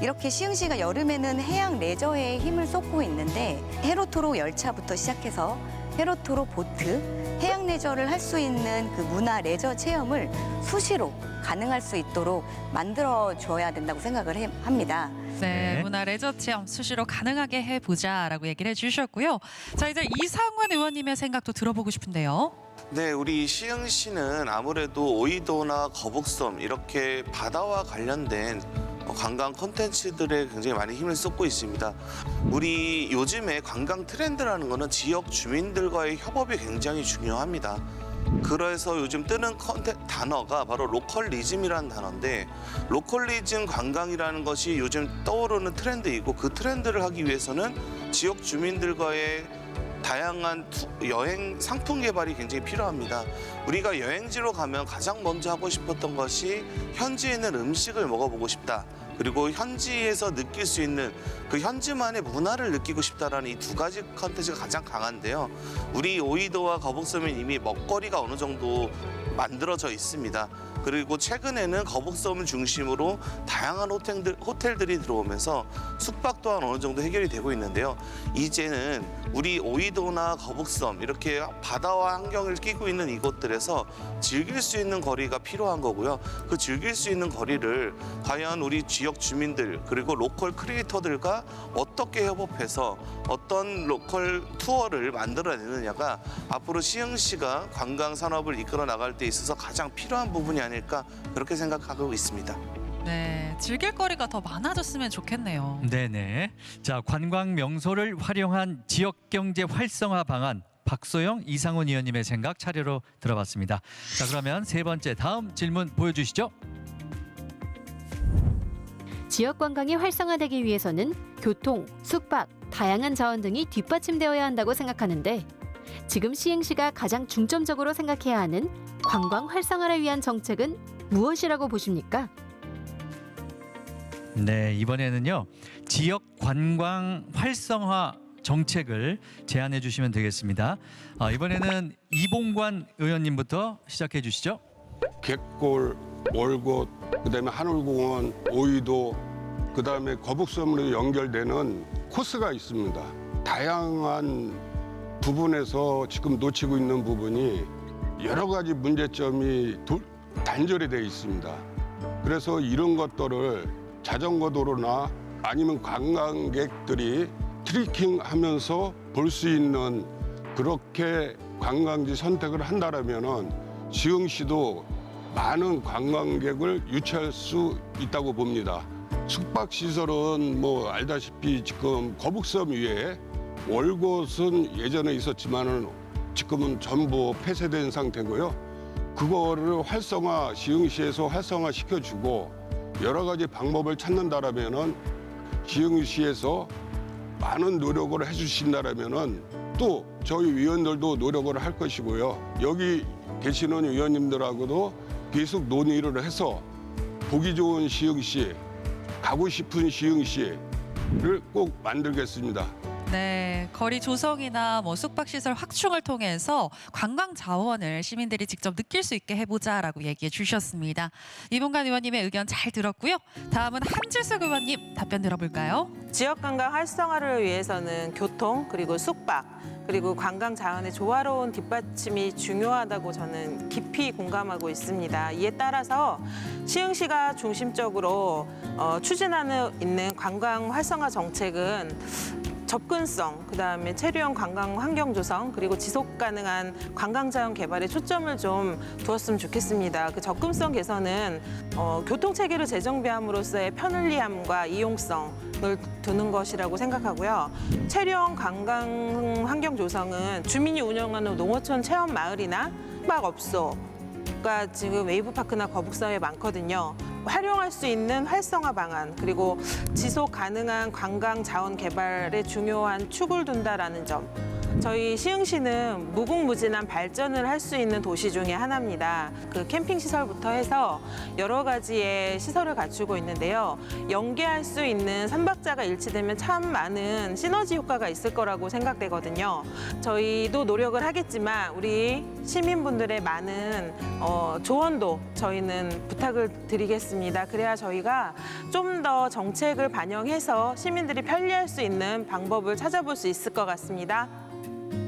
이렇게 시흥시가 여름에는 해양 레저에 힘을 쏟고 있는데 헤로토로 열차부터 시작해서 헤로토로 보트, 해양 레저를 할 수 있는 그 문화 레저 체험을 수시로 가능할 수 있도록 만들어줘야 된다고 생각을 합니다. 네, 네. 문화 레저 체험 수시로 가능하게 해보자라고 얘기를 해주셨고요. 자, 이제 이상원 의원님의 생각도 들어보고 싶은데요. 네, 우리 시흥시는 아무래도 오이도나 거북섬 이렇게 바다와 관련된 관광 콘텐츠들에 굉장히 많이 힘을 쏟고 있습니다. 우리 요즘에 관광 트렌드라는 거는 지역 주민들과의 협업이 굉장히 중요합니다. 그래서 요즘 뜨는 단어가 바로 로컬리즘이라는 단어인데 로컬리즘 관광이라는 것이 요즘 떠오르는 트렌드이고 그 트렌드를 하기 위해서는 지역 주민들과의 다양한 여행 상품 개발이 굉장히 필요합니다. 우리가 여행지로 가면 가장 먼저 하고 싶었던 것이 현지에 있는 음식을 먹어보고 싶다. 그리고 현지에서 느낄 수 있는 그 현지만의 문화를 느끼고 싶다라는 이 두 가지 컨텐츠가 가장 강한데요. 우리 오이도와 거북섬은 이미 먹거리가 어느 정도 만들어져 있습니다. 그리고 최근에는 거북섬을 중심으로 다양한 호텔들이 들어오면서 숙박 또한 어느 정도 해결이 되고 있는데요. 이제는 우리 오이도나 거북섬 이렇게 바다와 환경을 끼고 있는 이곳들에서 즐길 수 있는 거리가 필요한 거고요. 그 즐길 수 있는 거리를 과연 우리 지역 주민들 그리고 로컬 크리에이터들과 어떻게 협업해서 어떤 로컬 투어를 만들어내느냐가 앞으로 시흥시가 관광 산업을 이끌어 나갈 때 있어서 가장 필요한 부분이 아닐까 그렇게 생각하고 있습니다. 네, 즐길 거리가 더 많아졌으면 좋겠네요. 네네. 자, 관광 명소를 활용한 지역 경제 활성화 방안 박소영, 이상훈 의원님의 생각 차례로 들어봤습니다. 자, 그러면 세 번째 다음 질문 보여주시죠. 지역 관광이 활성화되기 위해서는 교통, 숙박, 다양한 자원 등이 뒷받침되어야 한다고 생각하는데 지금 시흥시가 가장 중점적으로 생각해야 하는 관광 활성화를 위한 정책은 무엇이라고 보십니까? 네, 이번에는요. 지역 관광 활성화 정책을 제안해 주시면 되겠습니다. 이번에는 이봉관 의원님부터 시작해 주시죠. 갯골, 월곶, 그다음에 하늘공원, 오이도, 그다음에 거북섬으로 연결되는 코스가 있습니다. 다양한 부분에서 지금 놓치고 있는 부분이 여러 가지 문제점이 단절이 되어 있습니다. 그래서 이런 것들을 자전거 도로나 아니면 관광객들이 트레킹하면서 볼 수 있는 그렇게 관광지 선택을 한다라면은 시흥시도 많은 관광객을 유치할 수 있다고 봅니다. 숙박시설은 뭐 알다시피 지금 거북섬 위에 월곶은 예전에 있었지만은 지금은 전부 폐쇄된 상태고요. 그거를 시흥시에서 활성화 시켜주고 여러 가지 방법을 찾는다라면은 시흥시에서 많은 노력을 해주신다라면은 또 저희 위원들도 노력을 할 것이고요. 여기 계시는 위원님들하고도 계속 논의를 해서 보기 좋은 시흥시, 가고 싶은 시흥시를 꼭 만들겠습니다. 네, 거리 조성이나 숙박시설 확충을 통해서 관광 자원을 시민들이 직접 느낄 수 있게 해보자라고 얘기해 주셨습니다. 이봉관 의원님의 의견 잘 들었고요. 다음은 한지숙 의원님 답변 들어볼까요? 지역 관광 활성화를 위해서는 교통 그리고 숙박 그리고 관광 자원의 조화로운 뒷받침이 중요하다고 저는 깊이 공감하고 있습니다. 이에 따라서 시흥시가 중심적으로 추진하는 있는 관광 활성화 정책은 접근성, 그다음에 체류형 관광 환경 조성, 그리고 지속 가능한 관광 자원 개발에 초점을 좀 두었으면 좋겠습니다. 그 접근성 개선은 교통 체계를 재정비함으로써의 편리함과 이용성을 두는 것이라고 생각하고요. 체류형 관광 환경 조성은 주민이 운영하는 농어촌 체험 마을이나 숙박업소가 지금 웨이브파크나 거북섬에 많거든요. 활용할 수 있는 활성화 방안 그리고 지속 가능한 관광 자원 개발에 중요한 축을 둔다라는 점. 저희 시흥시는 무궁무진한 발전을 할 수 있는 도시 중에 하나입니다. 그 캠핑 시설부터 해서 여러 가지의 시설을 갖추고 있는데요. 연계할 수 있는 삼박자가 일치되면 참 많은 시너지 효과가 있을 거라고 생각되거든요. 저희도 노력을 하겠지만 우리 시민분들의 많은 조언도 저희는 부탁을 드리겠습니다. 그래야 저희가 좀 더 정책을 반영해서 시민들이 편리할 수 있는 방법을 찾아볼 수 있을 것 같습니다.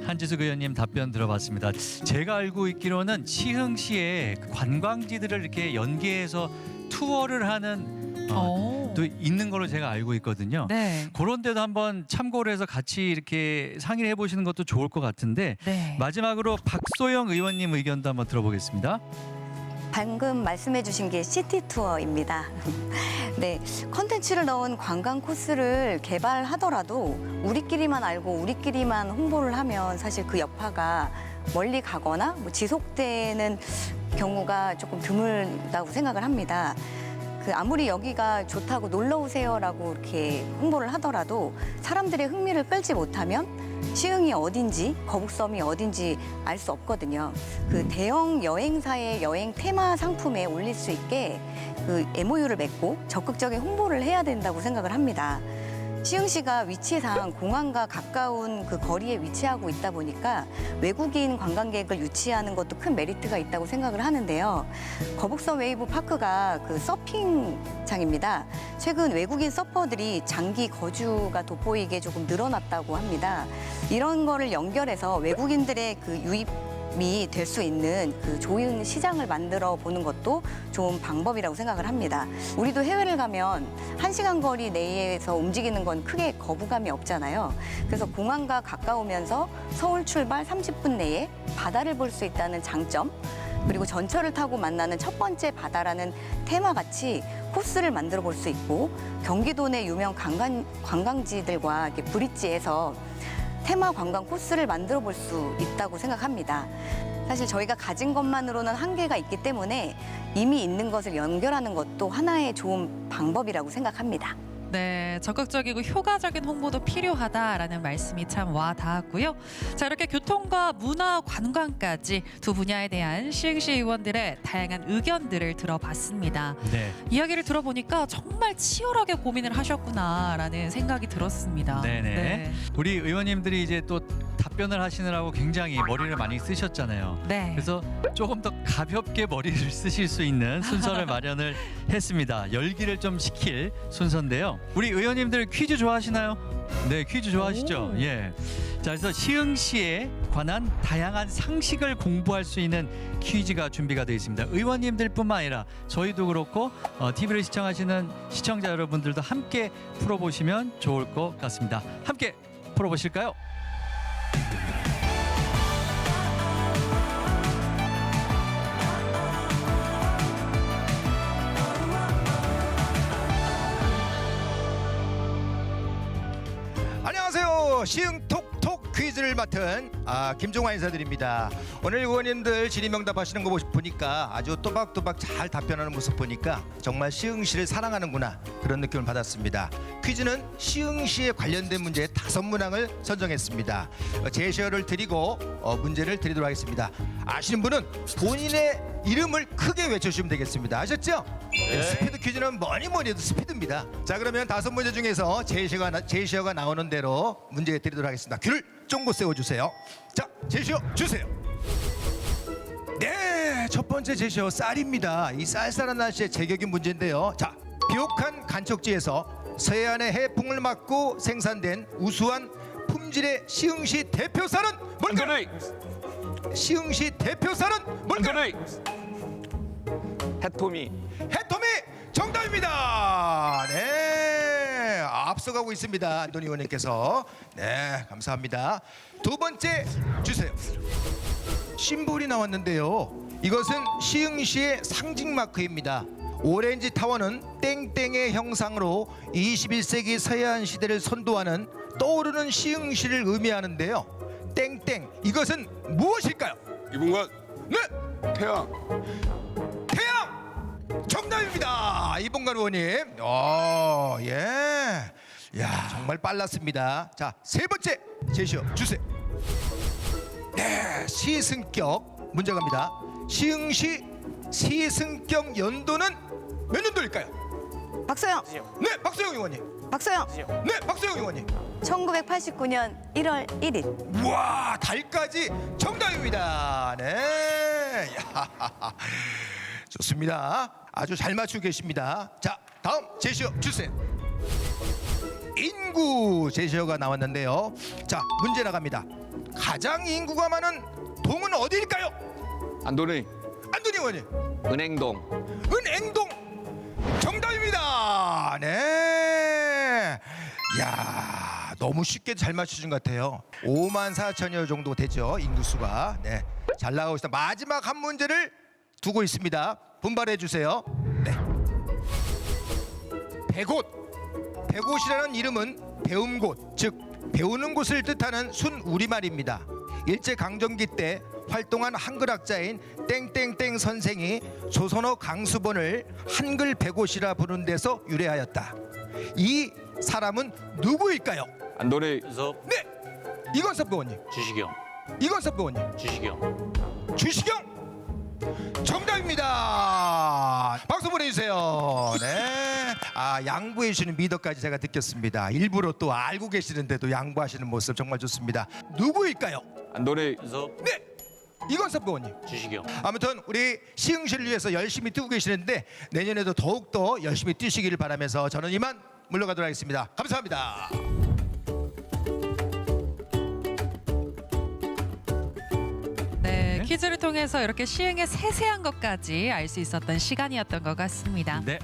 한지숙 의원님 답변 들어봤습니다. 제가 알고 있기로는 시흥시에 관광지들을 이렇게 연계해서 투어를 하는 또 있는 걸로 제가 알고 있거든요. 네. 그런 데도 한번 참고를 해서 같이 이렇게 상의를 해보시는 것도 좋을 것 같은데 네. 마지막으로 박소영 의원님 의견도 한번 들어보겠습니다. 방금 말씀해 주신 게 시티 투어입니다. 네, 컨텐츠를 넣은 관광 코스를 개발하더라도 우리끼리만 알고 우리끼리만 홍보를 하면 사실 그 여파가 멀리 가거나 지속되는 경우가 조금 드물다고 생각을 합니다. 아무리 여기가 좋다고 놀러 오세요라고 이렇게 홍보를 하더라도 사람들의 흥미를 끌지 못하면 시흥이 어딘지 거북섬이 어딘지 알 수 없거든요. 대형 여행사의 여행 테마 상품에 올릴 수 있게 MOU를 맺고 적극적인 홍보를 해야 된다고 생각을 합니다. 시흥시가 위치상 공항과 가까운 거리에 위치하고 있다 보니까 외국인 관광객을 유치하는 것도 큰 메리트가 있다고 생각을 하는데요. 거북섬 웨이브 파크가 서핑장입니다. 최근 외국인 서퍼들이 장기 거주가 돋보이게 조금 늘어났다고 합니다. 이런 거를 연결해서 외국인들의 유입이 될 수 있는 좋은 시장을 만들어 보는 것도 좋은 방법이라고 생각을 합니다. 우리도 해외를 가면 1시간 거리 내에서 움직이는 건 크게 거부감이 없잖아요. 그래서 공항과 가까우면서 서울 출발 30분 내에 바다를 볼 수 있다는 장점, 그리고 전철을 타고 만나는 첫 번째 바다라는 테마같이 코스를 만들어 볼 수 있고 경기도 내 유명 관광지들과 이렇게 브릿지에서 테마 관광 코스를 만들어 볼 수 있다고 생각합니다. 사실 저희가 가진 것만으로는 한계가 있기 때문에 이미 있는 것을 연결하는 것도 하나의 좋은 방법이라고 생각합니다. 네, 적극적이고 효과적인 홍보도 필요하다라는 말씀이 참 와 닿았고요. 자, 이렇게 교통과 문화, 관광까지 두 분야에 대한 시흥시 의원들의 다양한 의견들을 들어봤습니다. 네. 이야기를 들어보니까 정말 치열하게 고민을 하셨구나라는 생각이 들었습니다. 네네. 우리 의원님들이 이제 또 답변을 하시느라고 굉장히 머리를 많이 쓰셨잖아요. 네. 그래서 조금 더 가볍게 머리를 쓰실 수 있는 순서를 마련을 했습니다. 열기를 좀 식힐 순서인데요. 우리 의원님들 퀴즈 좋아하시나요? 네, 퀴즈 좋아하시죠? 예. 자, 그래서 시흥시에 관한 다양한 상식을 공부할 수 있는 퀴즈가 준비가 되어 있습니다. 의원님들뿐만 아니라 저희도 그렇고 TV를 시청하시는 시청자 여러분들도 함께 풀어보시면 좋을 것 같습니다. 함께 풀어보실까요? 안녕하세요. 시흥 톡톡 퀴즈를 맡은 김종환 인사드립니다. 오늘 의원님들 질의응답하시는 거 보니까 아주 또박또박 잘 답변하는 모습 보니까 정말 시흥시를 사랑하는구나 그런 느낌을 받았습니다. 퀴즈는 시흥시에 관련된 문제 5문항을 선정했습니다. 제시어를 드리고 문제를 드리도록 하겠습니다. 아시는 분은 본인의 이름을 크게 외쳐주시면 되겠습니다. 아셨죠? 네. 스피드 퀴즈는 뭐니 해도 스피드입니다. 자, 그러면 5문제 중에서 제시어가 나오는 대로 문제 드리도록 하겠습니다. 귀를 쫑긋 세워주세요. 자, 제시어 주세요. 네, 첫 번째 제시어 쌀입니다. 이 쌀쌀한 날씨에 제격인 문제인데요. 자, 비옥한 간척지에서 서해안의 해풍을 맞고 생산된 우수한 품질의 시흥시 대표 쌀은 뭘까요? 시흥시 대표 쌀은 뭘까요? 해토미. 해토미 정답입니다. 네, 앞서가고 있습니다. 안도니 의원님께서. 네, 감사합니다. 두 번째 주세요. 심볼이 나왔는데요. 이것은 시흥시의 상징 마크입니다. 오렌지 타워는 땡땡의 형상으로 21세기 서해안 시대를 선도하는 떠오르는 시흥시를 의미하는데요. 땡땡, 이것은 무엇일까요? 이분과 네, 태양. 정답입니다. 이봉관 의원님. 예. 야, 정말 빨랐습니다. 자, 세 번째 제시어 주세요. 네, 시승격 문제 갑니다. 시흥시 시승격 연도는 몇 년도일까요? 박소영, 네, 박소영 의원님. 박소영. 네, 박소영 의원님. 1989년 1월 1일. 우와, 달까지 정답입니다. 네. 야, 좋습니다. 아주 잘 맞추고 계십니다. 자, 다음 제시어 주세요. 인구 제시어가 나왔는데요. 자, 문제 나갑니다. 가장 인구가 많은 동은 어디일까요? 안도니. 안도니 의원님. 은행동. 은행동 정답입니다. 네. 야, 너무 쉽게 잘 맞추신 것 같아요. 54,000여 정도 되죠, 인구수가. 네, 잘 나가고 있습니다. 마지막 한 문제를 두고 있습니다. 분발해 주세요. 네. 배곶. 배곶이라는 이름은 배움곳, 즉 배우는 곳을 뜻하는 순 우리말입니다. 일제 강점기 때 활동한 한글학자인 땡땡땡 선생이 조선어 강수본을 한글 배곶이라 부르는 데서 유래하였다. 이 사람은 누구일까요? 안도니. 그래서 네, 이건섭 의원님. 주시경. 이건섭 의원님. 주시경. 주시경 정답입니다. 박수 보내주세요. 네. 양보해 주시는 미덕까지 제가 느꼈습니다. 일부러 또 알고 계시는데도 양보하시는 모습 정말 좋습니다. 누구일까요? 안도니. 그래서 네, 이건섭 의원님. 주시경. 아무튼 우리 시흥시를 위해서 열심히 뛰고 계시는데 내년에도 더욱더 열심히 뛰시기를 바라면서 저는 이만 물러가도록 하겠습니다. 감사합니다. 네, 퀴즈를 통해서 이렇게 시흥의 세세한 것까지 알 수 있었던 시간이었던 것 같습니다. 네,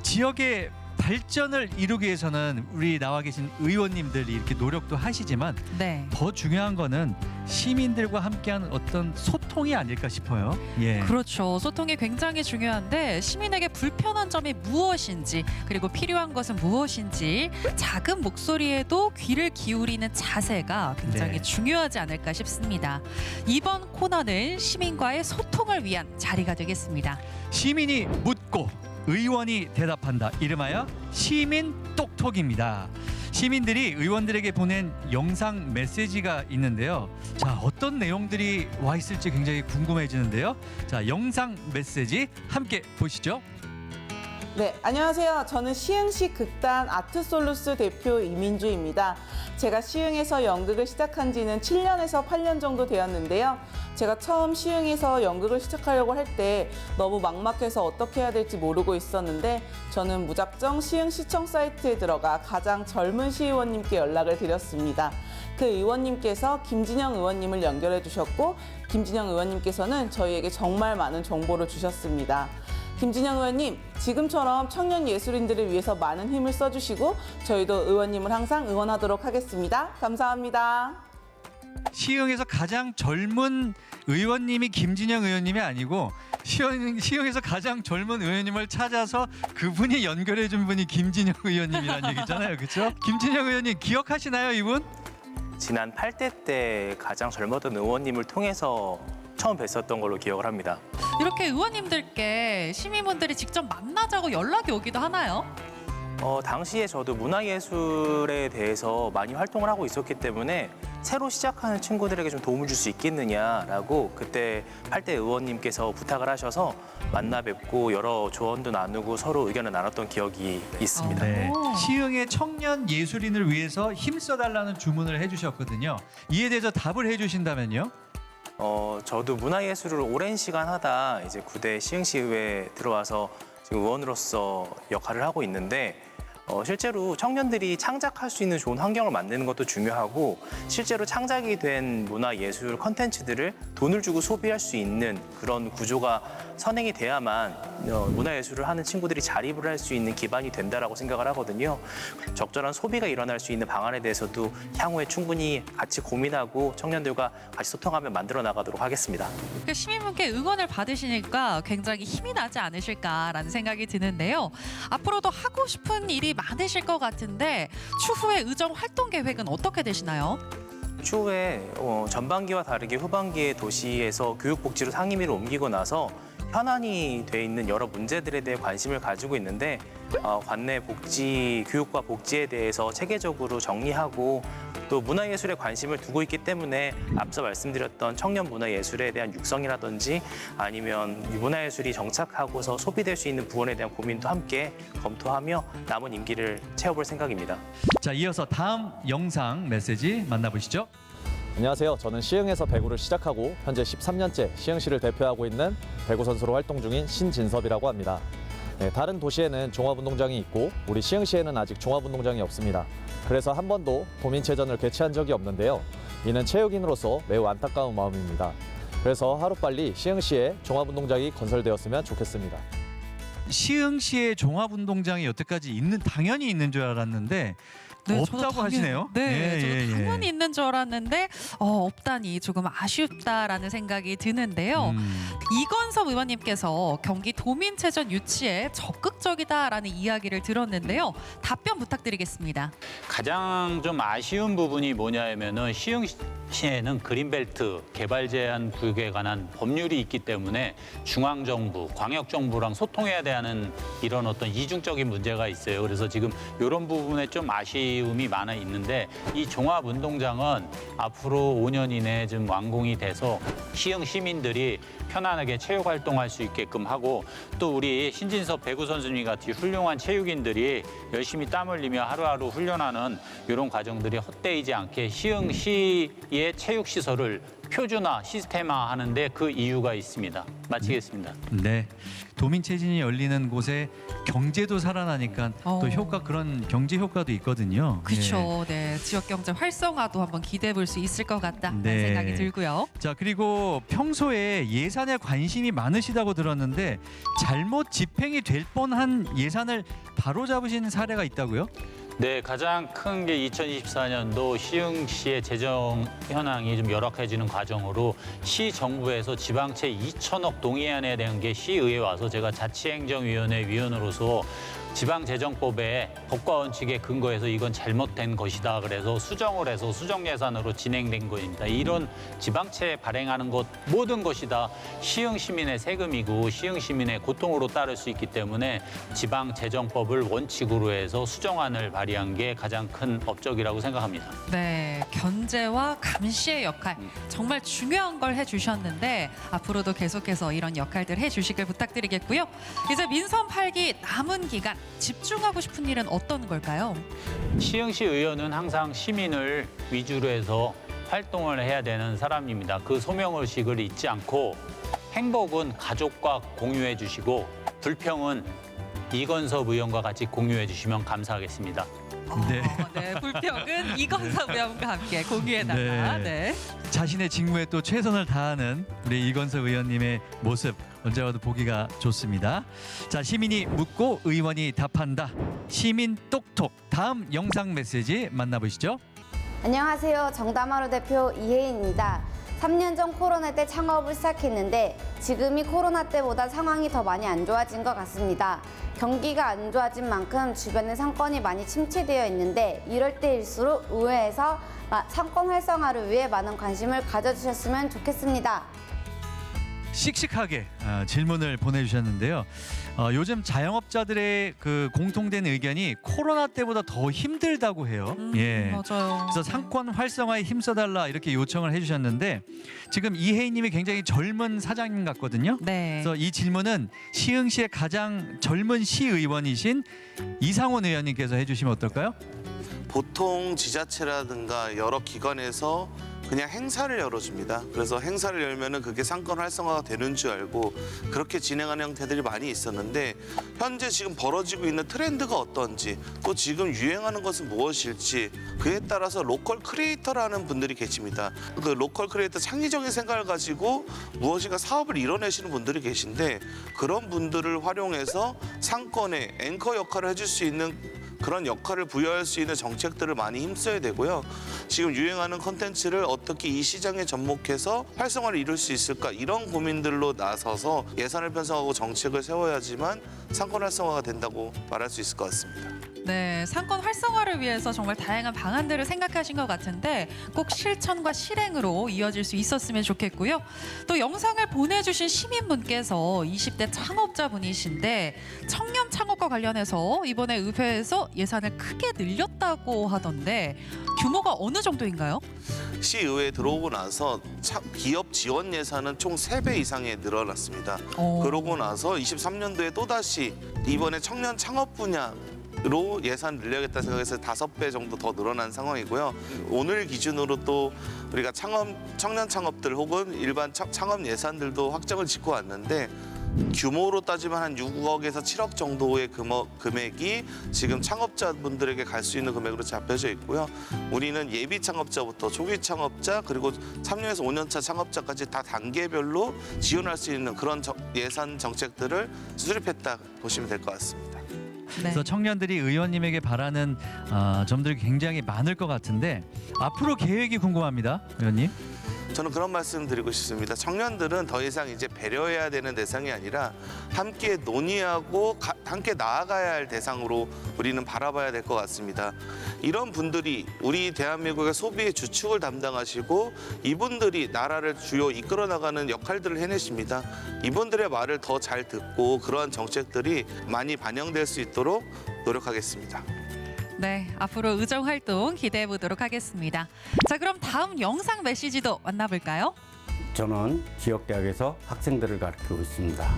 지역의 발전을 이루기 위해서는 우리 나와 계신 의원님들이 이렇게 노력도 하시지만 네. 더 중요한 거는 시민들과 함께하는 어떤 소통이 아닐까 싶어요. 예. 그렇죠. 소통이 굉장히 중요한데 시민에게 불편한 점이 무엇인지 그리고 필요한 것은 무엇인지 작은 목소리에도 귀를 기울이는 자세가 굉장히 네. 중요하지 않을까 싶습니다. 이번 코너는 시민과의 소통을 위한 자리가 되겠습니다. 시민이 묻고 의원이 대답한다. 이름하여 시민 똑톡입니다. 시민들이 의원들에게 보낸 영상 메시지가 있는데요. 자, 어떤 내용들이 와 있을지 굉장히 궁금해지는데요. 자, 영상 메시지 함께 보시죠. 네, 안녕하세요. 저는 시흥시 극단 아트솔루스 대표 이민주입니다. 제가 시흥에서 연극을 시작한 지는 7년에서 8년 정도 되었는데요. 제가 처음 시흥에서 연극을 시작하려고 할 때 너무 막막해서 어떻게 해야 될지 모르고 있었는데 저는 무작정 시흥시청 사이트에 들어가 가장 젊은 시의원님께 연락을 드렸습니다. 그 의원님께서 김진영 의원님을 연결해 주셨고 김진영 의원님께서는 저희에게 정말 많은 정보를 주셨습니다. 김진영 의원님, 지금처럼 청년 예술인들을 위해서 많은 힘을 써주시고 저희도 의원님을 항상 응원하도록 하겠습니다. 감사합니다. 시흥에서 가장 젊은 의원님이 김진영 의원님이 아니고 시흥에서 가장 젊은 의원님을 찾아서 그분이 연결해 준 분이 김진영 의원님이라는 얘기잖아요. 그렇죠? 김진영 의원님 기억하시나요, 이분? 지난 8대 때 가장 젊었던 의원님을 통해서 처음 뵀었던 걸로 기억을 합니다. 이렇게 의원님들께 시민분들이 직접 만나자고 연락이 오기도 하나요? 당시에 저도 문화예술에 대해서 많이 활동을 하고 있었기 때문에 새로 시작하는 친구들에게 좀 도움을 줄 수 있겠느냐라고 그때 8대 의원님께서 부탁을 하셔서 만나 뵙고 여러 조언도 나누고 서로 의견을 나눴던 기억이 있습니다. 네. 시흥의 청년 예술인을 위해서 힘써달라는 주문을 해주셨거든요. 이에 대해서 답을 해주신다면요? 저도 문화예술을 오랜 시간 하다 이제 9대 시흥시의회에 들어와서 지금 의원으로서 역할을 하고 있는데 실제로 청년들이 창작할 수 있는 좋은 환경을 만드는 것도 중요하고 실제로 창작이 된 문화예술 컨텐츠들을 돈을 주고 소비할 수 있는 그런 구조가 선행이 돼야만 문화예술을 하는 친구들이 자립을 할 수 있는 기반이 된다라고 생각을 하거든요. 적절한 소비가 일어날 수 있는 방안에 대해서도 향후에 충분히 같이 고민하고 청년들과 같이 소통하며 만들어 나가도록 하겠습니다. 그 시민분께 응원을 받으시니까 굉장히 힘이 나지 않으실까라는 생각이 드는데요. 앞으로도 하고 싶은 일이 많으실 것 같은데 추후에 의정 활동 계획은 어떻게 되시나요? 추후에 전반기와 다르게 후반기에 도시에서 교육복지로 상임위를 옮기고 나서 현안이 돼 있는 여러 문제들에 대해 관심을 가지고 있는데 관내 복지, 교육과 복지에 대해서 체계적으로 정리하고 또 문화예술에 관심을 두고 있기 때문에 앞서 말씀드렸던 청년 문화예술에 대한 육성이라든지 아니면 문화예술이 정착하고서 소비될 수 있는 부분에 대한 고민도 함께 검토하며 남은 임기를 채워볼 생각입니다. 자, 이어서 다음 영상 메시지 만나보시죠. 안녕하세요. 저는 시흥에서 배구를 시작하고 현재 13년째 시흥시를 대표하고 있는 배구 선수로 활동 중인 신진섭이라고 합니다. 네, 다른 도시에는 종합운동장이 있고 우리 시흥시에는 아직 종합운동장이 없습니다. 그래서 한 번도 도민체전을 개최한 적이 없는데요. 이는 체육인으로서 매우 안타까운 마음입니다. 그래서 하루빨리 시흥시에 종합운동장이 건설되었으면 좋겠습니다. 시흥시에 종합운동장이 여태까지 당연히 있는 줄 알았는데 네, 저도 없다고 하시네요. 네, 예, 저도 당연히 있는 줄 알았는데 없다니 조금 아쉽다라는 생각이 드는데요. 이건섭 의원님께서 경기 도민체전 유치에 적극적이다라는 이야기를 들었는데요. 답변 부탁드리겠습니다. 가장 좀 아쉬운 부분이 뭐냐면은 시흥시에는 그린벨트 개발 제한 구역에 관한 법률이 있기 때문에 중앙정부, 광역정부랑 소통해야 되는 이런 어떤 이중적인 문제가 있어요. 그래서 지금 이런 부분에 좀 아쉬움이 많아 있는데 이 종합운동장은 앞으로 5년 이내에 좀 완공이 돼서 시흥 시민들이 편안하게 체육 활동할 수 있게끔 하고 또 우리 신진섭 배구 선수님 같은 훌륭한 체육인들이 열심히 땀 흘리며 하루하루 훈련하는 이런 과정들이 헛되이지 않게 시흥 시의 시의 체육 시설을 표준화, 시스템화 하는데 그 이유가 있습니다. 마치겠습니다. 네. 도민체진이 열리는 곳에 경제도 살아나니까 또 그런 경제 효과도 있거든요. 그렇죠. 네. 지역 경제 활성화도 한번 기대해 볼 수 있을 것 같다는 네. 생각이 들고요. 자, 그리고 평소에 예산에 관심이 많으시다고 들었는데 잘못 집행이 될 뻔한 예산을 바로잡으신 사례가 있다고요? 네, 가장 큰 게 2024년도 시흥시의 재정 현황이 좀 열악해지는 과정으로 시 정부에서 지방채 2천억 동의안에 대한 게 시의회에 와서 제가 자치행정위원회 위원으로서 지방재정법의 법과 원칙에 근거해서 이건 잘못된 것이다. 그래서 수정을 해서 수정 예산으로 진행된 것입니다. 이런 지방채 발행하는 것 모든 것이 다 시흥 시민의 세금이고 시흥 시민의 고통으로 따를 수 있기 때문에 지방재정법을 원칙으로 해서 수정안을 발의한 게 가장 큰 업적이라고 생각합니다. 네, 견제와 감시의 역할 정말 중요한 걸 해주셨는데 앞으로도 계속해서 이런 역할들 해주시길 부탁드리겠고요. 이제 민선 8기 남은 기간 집중하고 싶은 일은 어떤 걸까요? 시흥시 의원은 항상 시민을 위주로 해서 활동을 해야 되는 사람입니다. 그 소명의식을 잊지 않고 행복은 가족과 공유해 주시고 불평은 이건섭 의원과 같이 공유해 주시면 감사하겠습니다. 네, 불평은 이건섭 의원과 함께 공유해달라. 네. 자신의 직무에 또 최선을 다하는 우리 이건석 의원님의 모습 언제 와도 보기가 좋습니다. 자, 시민이 묻고 의원이 답한다. 시민 똑톡 다음 영상 메시지 만나보시죠. 안녕하세요. 정담하루 대표 이혜인입니다. 3년 전 코로나 때 창업을 시작했는데 지금이 코로나 때보다 상황이 더 많이 안 좋아진 것 같습니다. 경기가 안 좋아진 만큼 주변의 상권이 많이 침체되어 있는데 이럴 때일수록 의회에서 상권 활성화를 위해 많은 관심을 가져주셨으면 좋겠습니다. 씩씩하게 질문을 보내주셨는데요. 요즘 자영업자들의 그 공통된 의견이 코로나 때보다 더 힘들다고 해요. 맞아요. 그래서 상권 활성화에 힘써달라 이렇게 요청을 해주셨는데 지금 이혜인님이 굉장히 젊은 사장님 같거든요. 네. 그래서 이 질문은 시흥시의 가장 젊은 시의원이신 이상원 의원님께서 해주시면 어떨까요? 보통 지자체라든가 여러 기관에서 그냥 행사를 열어줍니다. 그래서 행사를 열면은 그게 상권 활성화가 되는 줄 알고 그렇게 진행하는 형태들이 많이 있었는데 현재 지금 벌어지고 있는 트렌드가 어떤지 또 지금 유행하는 것은 무엇일지 그에 따라서 로컬 크리에이터라는 분들이 계십니다. 그 로컬 크리에이터 창의적인 생각을 가지고 무엇인가 사업을 이뤄내시는 분들이 계신데 그런 분들을 활용해서 상권의 앵커 역할을 해줄 수 있는 그런 역할을 부여할 수 있는 정책들을 많이 힘써야 되고요. 지금 유행하는 콘텐츠를 어떻게 이 시장에 접목해서 활성화를 이룰 수 있을까 이런 고민들로 나서서 예산을 편성하고 정책을 세워야지만 상권 활성화가 된다고 말할 수 있을 것 같습니다. 네, 상권 활성화를 위해서 정말 다양한 방안들을 생각하신 것 같은데 꼭 실천과 실행으로 이어질 수 있었으면 좋겠고요. 또 영상을 보내주신 시민분께서 20대 창업자분이신데 청년 창업과 관련해서 이번에 의회에서 예산을 크게 늘렸다고 하던데 규모가 어느 정도인가요? 시의회에 들어오고 나서 기업 지원 예산은 총 3배 이상에 늘어났습니다. 그러고 나서 23년도에 또다시 이번에 청년 창업 분야로 예산 늘려야겠다 생각해서 5배 정도 더 늘어난 상황이고요. 오늘 기준으로 또 우리가 청년 창업들 혹은 일반 창업 예산들도 확정을 짓고 왔는데 규모로 따지면 한 6억에서 7억 정도의 금액이 지금 창업자분들에게 갈 수 있는 금액으로 잡혀져 있고요. 우리는 예비 창업자부터 초기 창업자 그리고 3년에서 5년차 창업자까지 다 단계별로 지원할 수 있는 그런 예산 정책들을 수립했다 보시면 될 것 같습니다. 그래서 청년들이 의원님에게 바라는 점들이 굉장히 많을 것 같은데 앞으로 계획이 궁금합니다, 의원님. 저는 그런 말씀 드리고 싶습니다. 청년들은 더 이상 이제 배려해야 되는 대상이 아니라 함께 논의하고 함께 나아가야 할 대상으로 우리는 바라봐야 될 것 같습니다. 이런 분들이 우리 대한민국의 소비의 주축을 담당하시고 이분들이 나라를 주요 이끌어 나가는 역할들을 해내십니다. 이분들의 말을 더 잘 듣고 그러한 정책들이 많이 반영될 수 있도록 노력하겠습니다. 네, 앞으로 의정 활동 기대해 보도록 하겠습니다. 자, 그럼 다음 영상 메시지도 만나볼까요? 저는 지역대학에서 학생들을 가르치고 있습니다.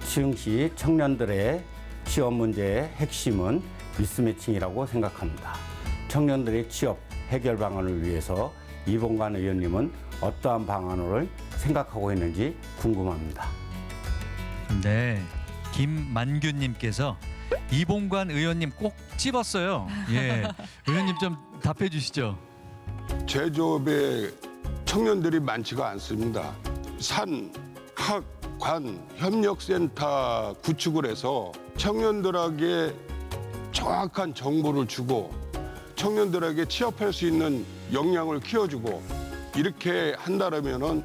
시흥시 청년들의 취업 문제의 핵심은 미스매칭이라고 생각합니다. 청년들의 취업 해결 방안을 위해서 이봉관 의원님은 어떠한 방안을 생각하고 있는지 궁금합니다. 네, 김만규님께서 이봉관 의원님 꼭 찝었어요. 예, 의원님 좀 답해 주시죠. 제조업에 청년들이 많지가 않습니다. 산, 학, 관, 협력센터 구축을 해서 청년들에게 정확한 정보를 주고 청년들에게 취업할 수 있는 역량을 키워주고 이렇게 한다면은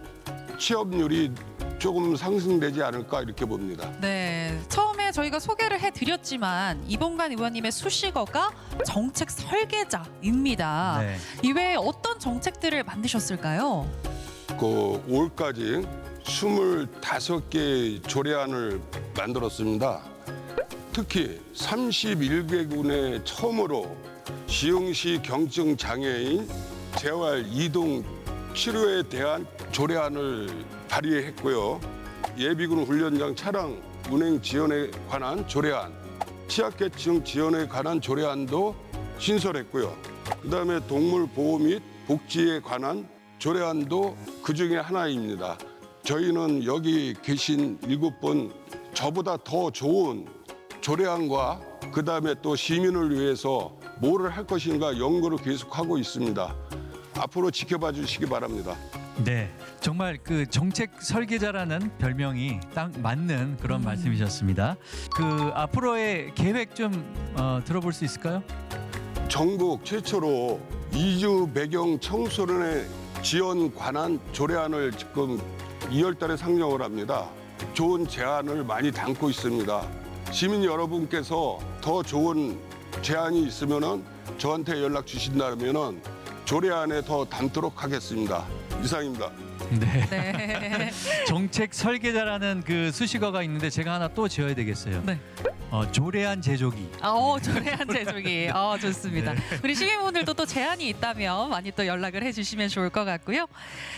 취업률이 조금 상승되지 않을까 이렇게 봅니다. 네, 처음에 저희가 소개를 해드렸지만 이봉관 의원님의 수식어가 정책 설계자입니다. 네. 이외에 어떤 정책들을 만드셨을까요? 그 올까지 25개 조례안을 만들었습니다. 특히 31개군에 처음으로 시흥시 경증 장애인 재활 이동 치료에 대한 조례안을 발의했고요. 예비군 훈련장 차량 운행 지원에 관한 조례안, 취약계층 지원에 관한 조례안도 신설했고요. 그다음에 동물 보호 및 복지에 관한 조례안도 그중에 하나입니다. 저희는 여기 계신 7분 저보다 더 좋은 조례안과 그다음에 또 시민을 위해서 뭐를 할 것인가 연구를 계속하고 있습니다. 앞으로 지켜봐 주시기 바랍니다. 네, 정말 그 정책 설계자라는 별명이 딱 맞는 그런 말씀이셨습니다. 그 앞으로의 계획 좀 들어볼 수 있을까요? 전국 최초로 이주 배경 청소년의 지원 관한 조례안을 지금 2월 달에 상정을 합니다. 좋은 제안을 많이 담고 있습니다. 시민 여러분께서 더 좋은 제안이 있으면은 저한테 연락 주신다면은 조례안에 더 담도록 하겠습니다. 이상입니다. 네. 네. 정책 설계자라는 그 수식어가 있는데 제가 하나 또 지어야 되겠어요. 네. 조례안 제조기. 조례안 제조기. 좋습니다. 네. 우리 시민분들도 또 제안이 있다면 많이 또 연락을 해주시면 좋을 것 같고요.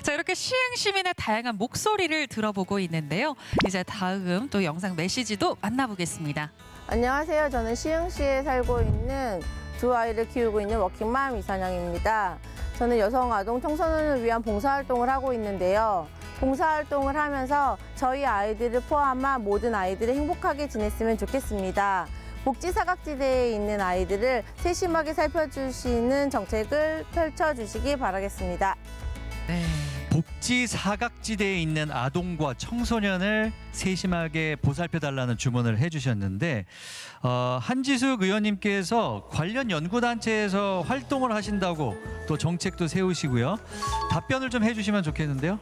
자, 이렇게 시흥 시민의 다양한 목소리를 들어보고 있는데요. 이제 다음 또 영상 메시지도 만나보겠습니다. 안녕하세요. 저는 시흥시에 살고 있는 두 아이를 키우고 있는 워킹맘 이선영입니다. 저는 여성, 아동, 청소년을 위한 봉사활동을 하고 있는데요. 봉사활동을 하면서 저희 아이들을 포함한 모든 아이들이 행복하게 지냈으면 좋겠습니다. 복지 사각지대에 있는 아이들을 세심하게 살펴주시는 정책을 펼쳐주시기 바라겠습니다. 네. 복지 사각지대에 있는 아동과 청소년을 세심하게 보살펴달라는 주문을 해주셨는데 한지숙 의원님께서 관련 연구단체에서 활동을 하신다고 또 정책도 세우시고요. 답변을 좀 해주시면 좋겠는데요.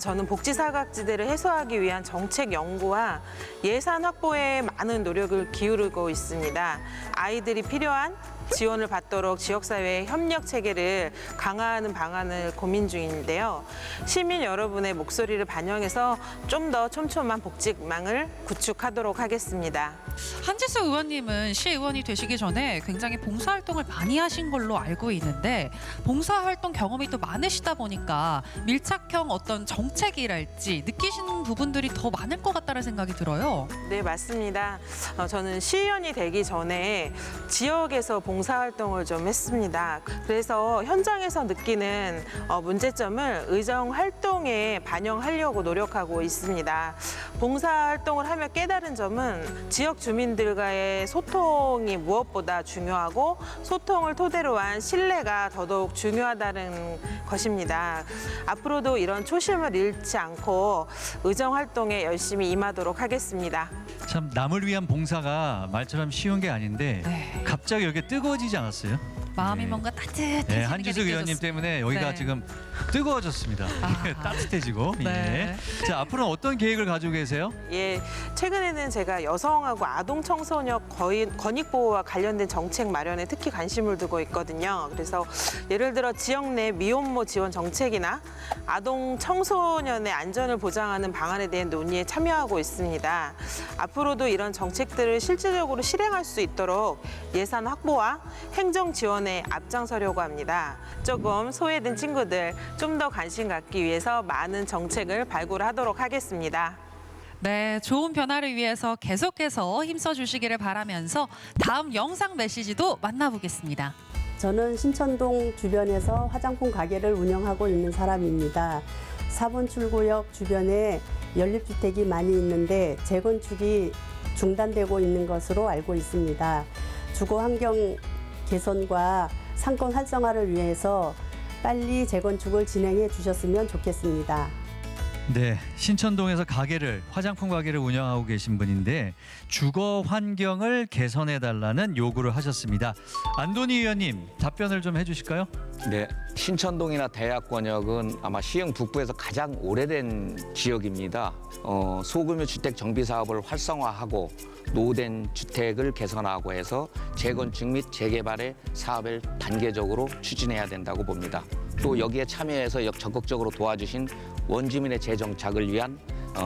저는 복지 사각지대를 해소하기 위한 정책 연구와 예산 확보에 많은 노력을 기울이고 있습니다. 아이들이 필요한 지원을 받도록 지역사회의 협력 체계를 강화하는 방안을 고민 중인데요. 시민 여러분의 목소리를 반영해서 좀 더 촘촘한 복지망을 구축하도록 하겠습니다. 한지수 의원님은 시의원이 되시기 전에 굉장히 봉사활동을 많이 하신 걸로 알고 있는데 봉사활동 경험이 또 많으시다 보니까 밀착형 어떤 정책이랄지 느끼시는 부분들이 더 많을 것 같다는 생각이 들어요. 네, 맞습니다. 저는 시의원이 되기 전에 지역에서 봉사활동을 좀 했습니다. 그래서 현장에서 느끼는 문제점을 의정활동에 반영하려고 노력하고 있습니다. 봉사활동을 하며 깨달은 점은 지역 주민들과의 소통이 무엇보다 중요하고 소통을 토대로 한 신뢰가 더더욱 중요하다는 것입니다. 앞으로도 이런 초심을 잃지 않고 의정활동에 열심히 임하도록 하겠습니다. 참 남을 위한 봉사가 말처럼 쉬운 게 아닌데 네. 갑자기 여기 뜨거워지지 않았어요? 마음이 네. 뭔가 따뜻해지는 네, 게 한지숙 의원님 느껴졌습니다. 때문에 여기가 네. 지금 뜨거워졌습니다. 따뜻해지고. 네. 예. 자, 앞으로는 어떤 계획을 가지고 계세요? 예, 최근에는 제가 여성하고 아동 청소년 권익 보호와 관련된 정책 마련에 특히 관심을 두고 있거든요. 그래서 예를 들어 지역 내 미혼모 지원 정책이나 아동 청소년의 안전을 보장하는 방안에 대한 논의에 참여하고 있습니다. 앞으로도 이런 정책들을 실질적으로 실행할 수 있도록 예산 확보와 행정 지원에 앞장서려고 합니다. 조금 소외된 친구들 좀 더 관심 갖기 위해서 많은 정책을 발굴하도록 하겠습니다. 네, 좋은 변화를 위해서 계속해서 힘써 주시기를 바라면서 다음 영상 메시지도 만나보겠습니다. 저는 신천동 주변에서 화장품 가게를 운영하고 있는 사람입니다. 4번 출구역 주변에 연립주택이 많이 있는데 재건축이 중단되고 있는 것으로 알고 있습니다. 주거 환경 개선과 상권 활성화를 위해서 빨리 재건축을 진행해 주셨으면 좋겠습니다. 네, 신천동에서 화장품 가게를 운영하고 계신 분인데 주거 환경을 개선해 달라는 요구를 하셨습니다. 안도니 의원님 답변을 좀 해주실까요? 네, 신천동이나 대학권역은 아마 시흥 북부에서 가장 오래된 지역입니다. 소규모 주택 정비 사업을 활성화하고 노후된 주택을 개선하고 해서 재건축 및 재개발의 사업을 단계적으로 추진해야 된다고 봅니다. 또 여기에 참여해서 적극적으로 도와주신 원주민의 재정착을 위한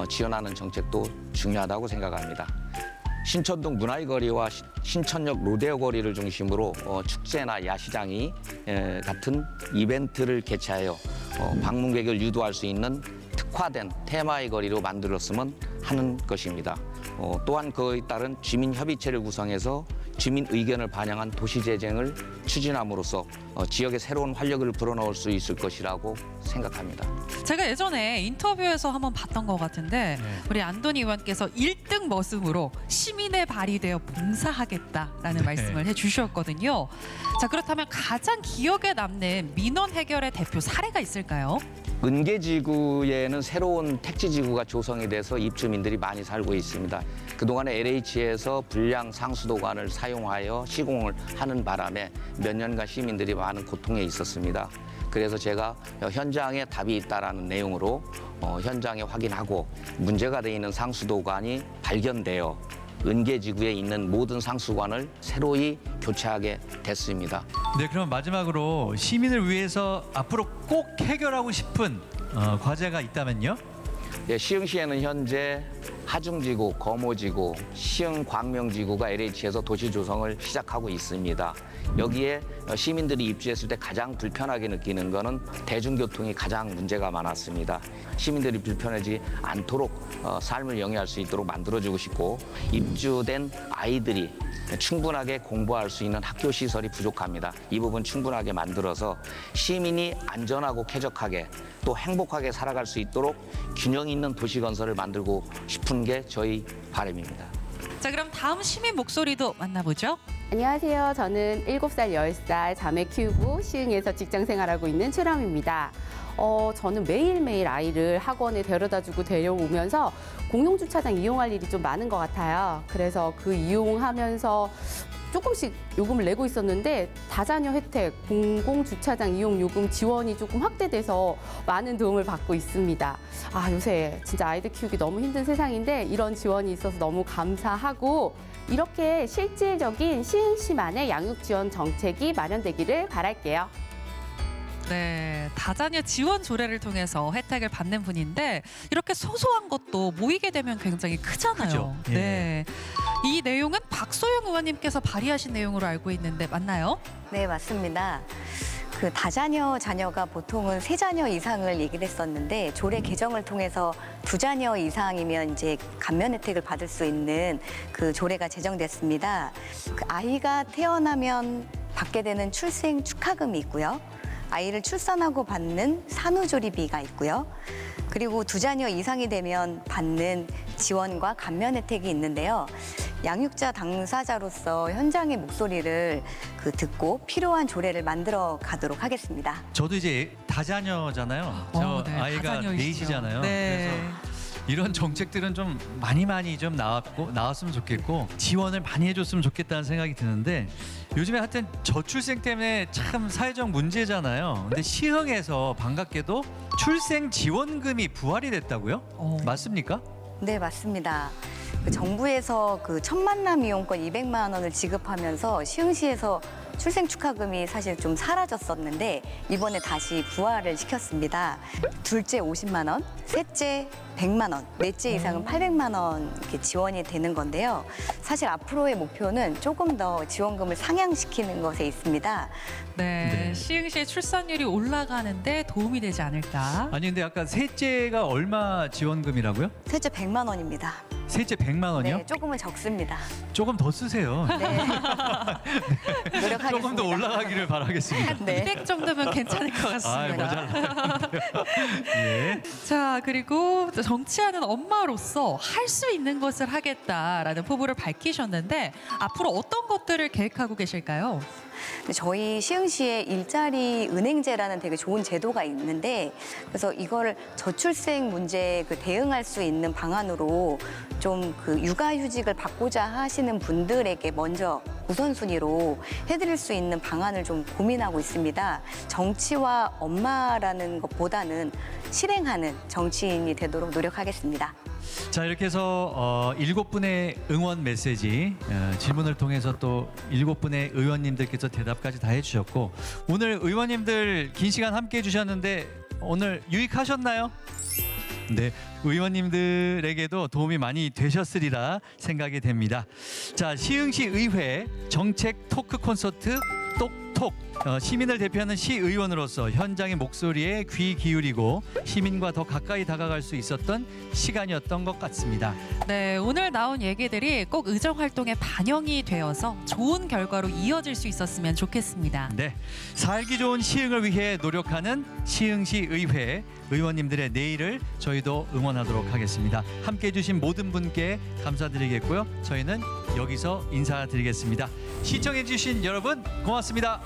지원하는 정책도 중요하다고 생각합니다. 신천동 문화의 거리와 신천역 로데오 거리를 중심으로 축제나 야시장이 같은 이벤트를 개최하여 방문객을 유도할 수 있는 특화된 테마의 거리로 만들었으면 하는 것입니다. 또한 그에 따른 주민협의체를 구성해서 주민 의견을 반영한 도시재생을 추진함으로써 지역에 새로운 활력을 불어넣을 수 있을 것이라고 생각합니다. 제가 예전에 인터뷰에서 한번 봤던 것 같은데 우리 안도니 의원께서 1등 머슴으로 시민의 발이 되어 봉사하겠다라는 말씀을 해주셨거든요. 자, 그렇다면 가장 기억에 남는 민원 해결의 대표 사례가 있을까요? 은계지구에는 새로운 택지지구가 조성이 돼서 입주민들이 많이 살고 있습니다. 그동안에 LH에서 불량 상수도관을 사용하여 시공을 하는 바람에 몇 년간 시민들이 많은 고통에 있었습니다. 그래서 제가 현장에 답이 있다라는 내용으로 현장에 확인하고 문제가 되어 있는 상수도관이 발견되어 은계지구에 있는 모든 상수관을 새로이 교체하게 됐습니다. 네, 그럼 마지막으로 시민을 위해서 앞으로 꼭 해결하고 싶은 과제가 있다면요? 예, 시흥시에는 현재 하중지구, 거모지구, 시흥광명지구가 LH에서 도시 조성을 시작하고 있습니다. 여기에 시민들이 입주했을 때 가장 불편하게 느끼는 것은 대중교통이 가장 문제가 많았습니다. 시민들이 불편하지 않도록 삶을 영위할 수 있도록 만들어주고 싶고 입주된 아이들이 충분하게 공부할 수 있는 학교 시설이 부족합니다. 이 부분 충분하게 만들어서 시민이 안전하고 쾌적하게 또 행복하게 살아갈 수 있도록 균형 있는 도시 건설을 만들고 싶은 게 저희 바람입니다. 자, 그럼 다음 시민 목소리도 만나보죠. 안녕하세요. 저는 7살, 10살 자매 키우고 시흥에서 직장 생활하고 있는 최람입니다. 저는 매일매일 아이를 학원에 데려다주고 데려오면서 공용주차장 이용할 일이 좀 많은 것 같아요. 그래서 그 이용하면서 조금씩 요금을 내고 있었는데 다자녀 혜택, 공공주차장 이용 요금 지원이 조금 확대돼서 많은 도움을 받고 있습니다. 요새 진짜 아이들 키우기 너무 힘든 세상인데 이런 지원이 있어서 너무 감사하고 이렇게 실질적인 시흥시만의 양육 지원 정책이 마련되기를 바랄게요. 네, 다자녀 지원 조례를 통해서 혜택을 받는 분인데 이렇게 소소한 것도 모이게 되면 굉장히 크잖아요. 그죠? 예. 네, 이 내용은 박소영 의원님께서 발의하신 내용으로 알고 있는데 맞나요? 네, 맞습니다. 그 다자녀 자녀가 보통은 3자녀 이상을 얘기를 했었는데 조례 개정을 통해서 2자녀 이상이면 이제 감면 혜택을 받을 수 있는 그 조례가 제정됐습니다. 그 아이가 태어나면 받게 되는 출생 축하금이 있고요. 아이를 출산하고 받는 산후조리비가 있고요. 그리고 2자녀 이상이 되면 받는 지원과 감면 혜택이 있는데요. 양육자 당사자로서 현장의 목소리를 듣고 필요한 조례를 만들어 가도록 하겠습니다. 저도 이제 다자녀잖아요. 저 네, 아이가 다자녀이시죠. 4이잖아요. 네. 그래서 이런 정책들은 좀 많이 좀 나왔으면 좋겠고 지원을 많이 해줬으면 좋겠다는 생각이 드는데 요즘에 하여튼 저출생 때문에 참 사회적 문제잖아요. 근데 시흥에서 반갑게도 출생 지원금이 부활이 됐다고요? 맞습니까? 네, 맞습니다. 정부에서 첫 만남 이용권 200만 원을 지급하면서 시흥시에서 출생 축하금이 사실 좀 사라졌었는데 이번에 다시 부활을 시켰습니다. 둘째 50만 원, 셋째 100만 원, 넷째 이상은 800만 원 이렇게 지원이 되는 건데요. 사실 앞으로의 목표는 조금 더 지원금을 상향시키는 것에 있습니다. 네, 시흥시의 출산율이 올라가는데 도움이 되지 않을까? 아니 근데 아까 셋째가 얼마 지원금이라고요? 셋째 100만 원입니다. 셋째 100만 원이요? 네, 조금은 적습니다. 조금 더 쓰세요. 노력하겠습니다. 조금 더 올라가기를 바라겠습니다. 한 200 정도면 괜찮을 것 같습니다. 모자라요. 예. 자, 그리고 정치하는 엄마로서 할 수 있는 것을 하겠다라는 포부를 밝히셨는데 앞으로 어떤 것들을 계획하고 계실까요? 저희 시흥시에 일자리 은행제라는 되게 좋은 제도가 있는데 그래서 이걸 저출생 문제에 대응할 수 있는 방안으로 좀 육아휴직을 받고자 하시는 분들에게 먼저 우선순위로 해드릴 수 있는 방안을 좀 고민하고 있습니다. 정치와 엄마라는 것보다는 실행하는 정치인이 되도록 노력하겠습니다. 자, 이렇게 해서 7분의 응원 메시지 질문을 통해서 또 7분의 의원님들께서 대답까지 다 해주셨고 오늘 의원님들 긴 시간 함께 해주셨는데 오늘 유익하셨나요? 네, 의원님들에게도 도움이 많이 되셨으리라 생각이 됩니다. 자, 시흥시 의회 정책 토크 콘서트 똑톡 시민을 대표하는 시의원으로서 현장의 목소리에 귀 기울이고 시민과 더 가까이 다가갈 수 있었던 시간이었던 것 같습니다. 네, 오늘 나온 얘기들이 꼭 의정활동에 반영이 되어서 좋은 결과로 이어질 수 있었으면 좋겠습니다. 네, 살기 좋은 시흥을 위해 노력하는 시흥시 의회 의원님들의 내일을 저희도 응원하도록 하겠습니다. 함께해 주신 모든 분께 감사드리겠고요. 저희는 여기서 인사드리겠습니다. 시청해 주신 여러분 고맙습니다.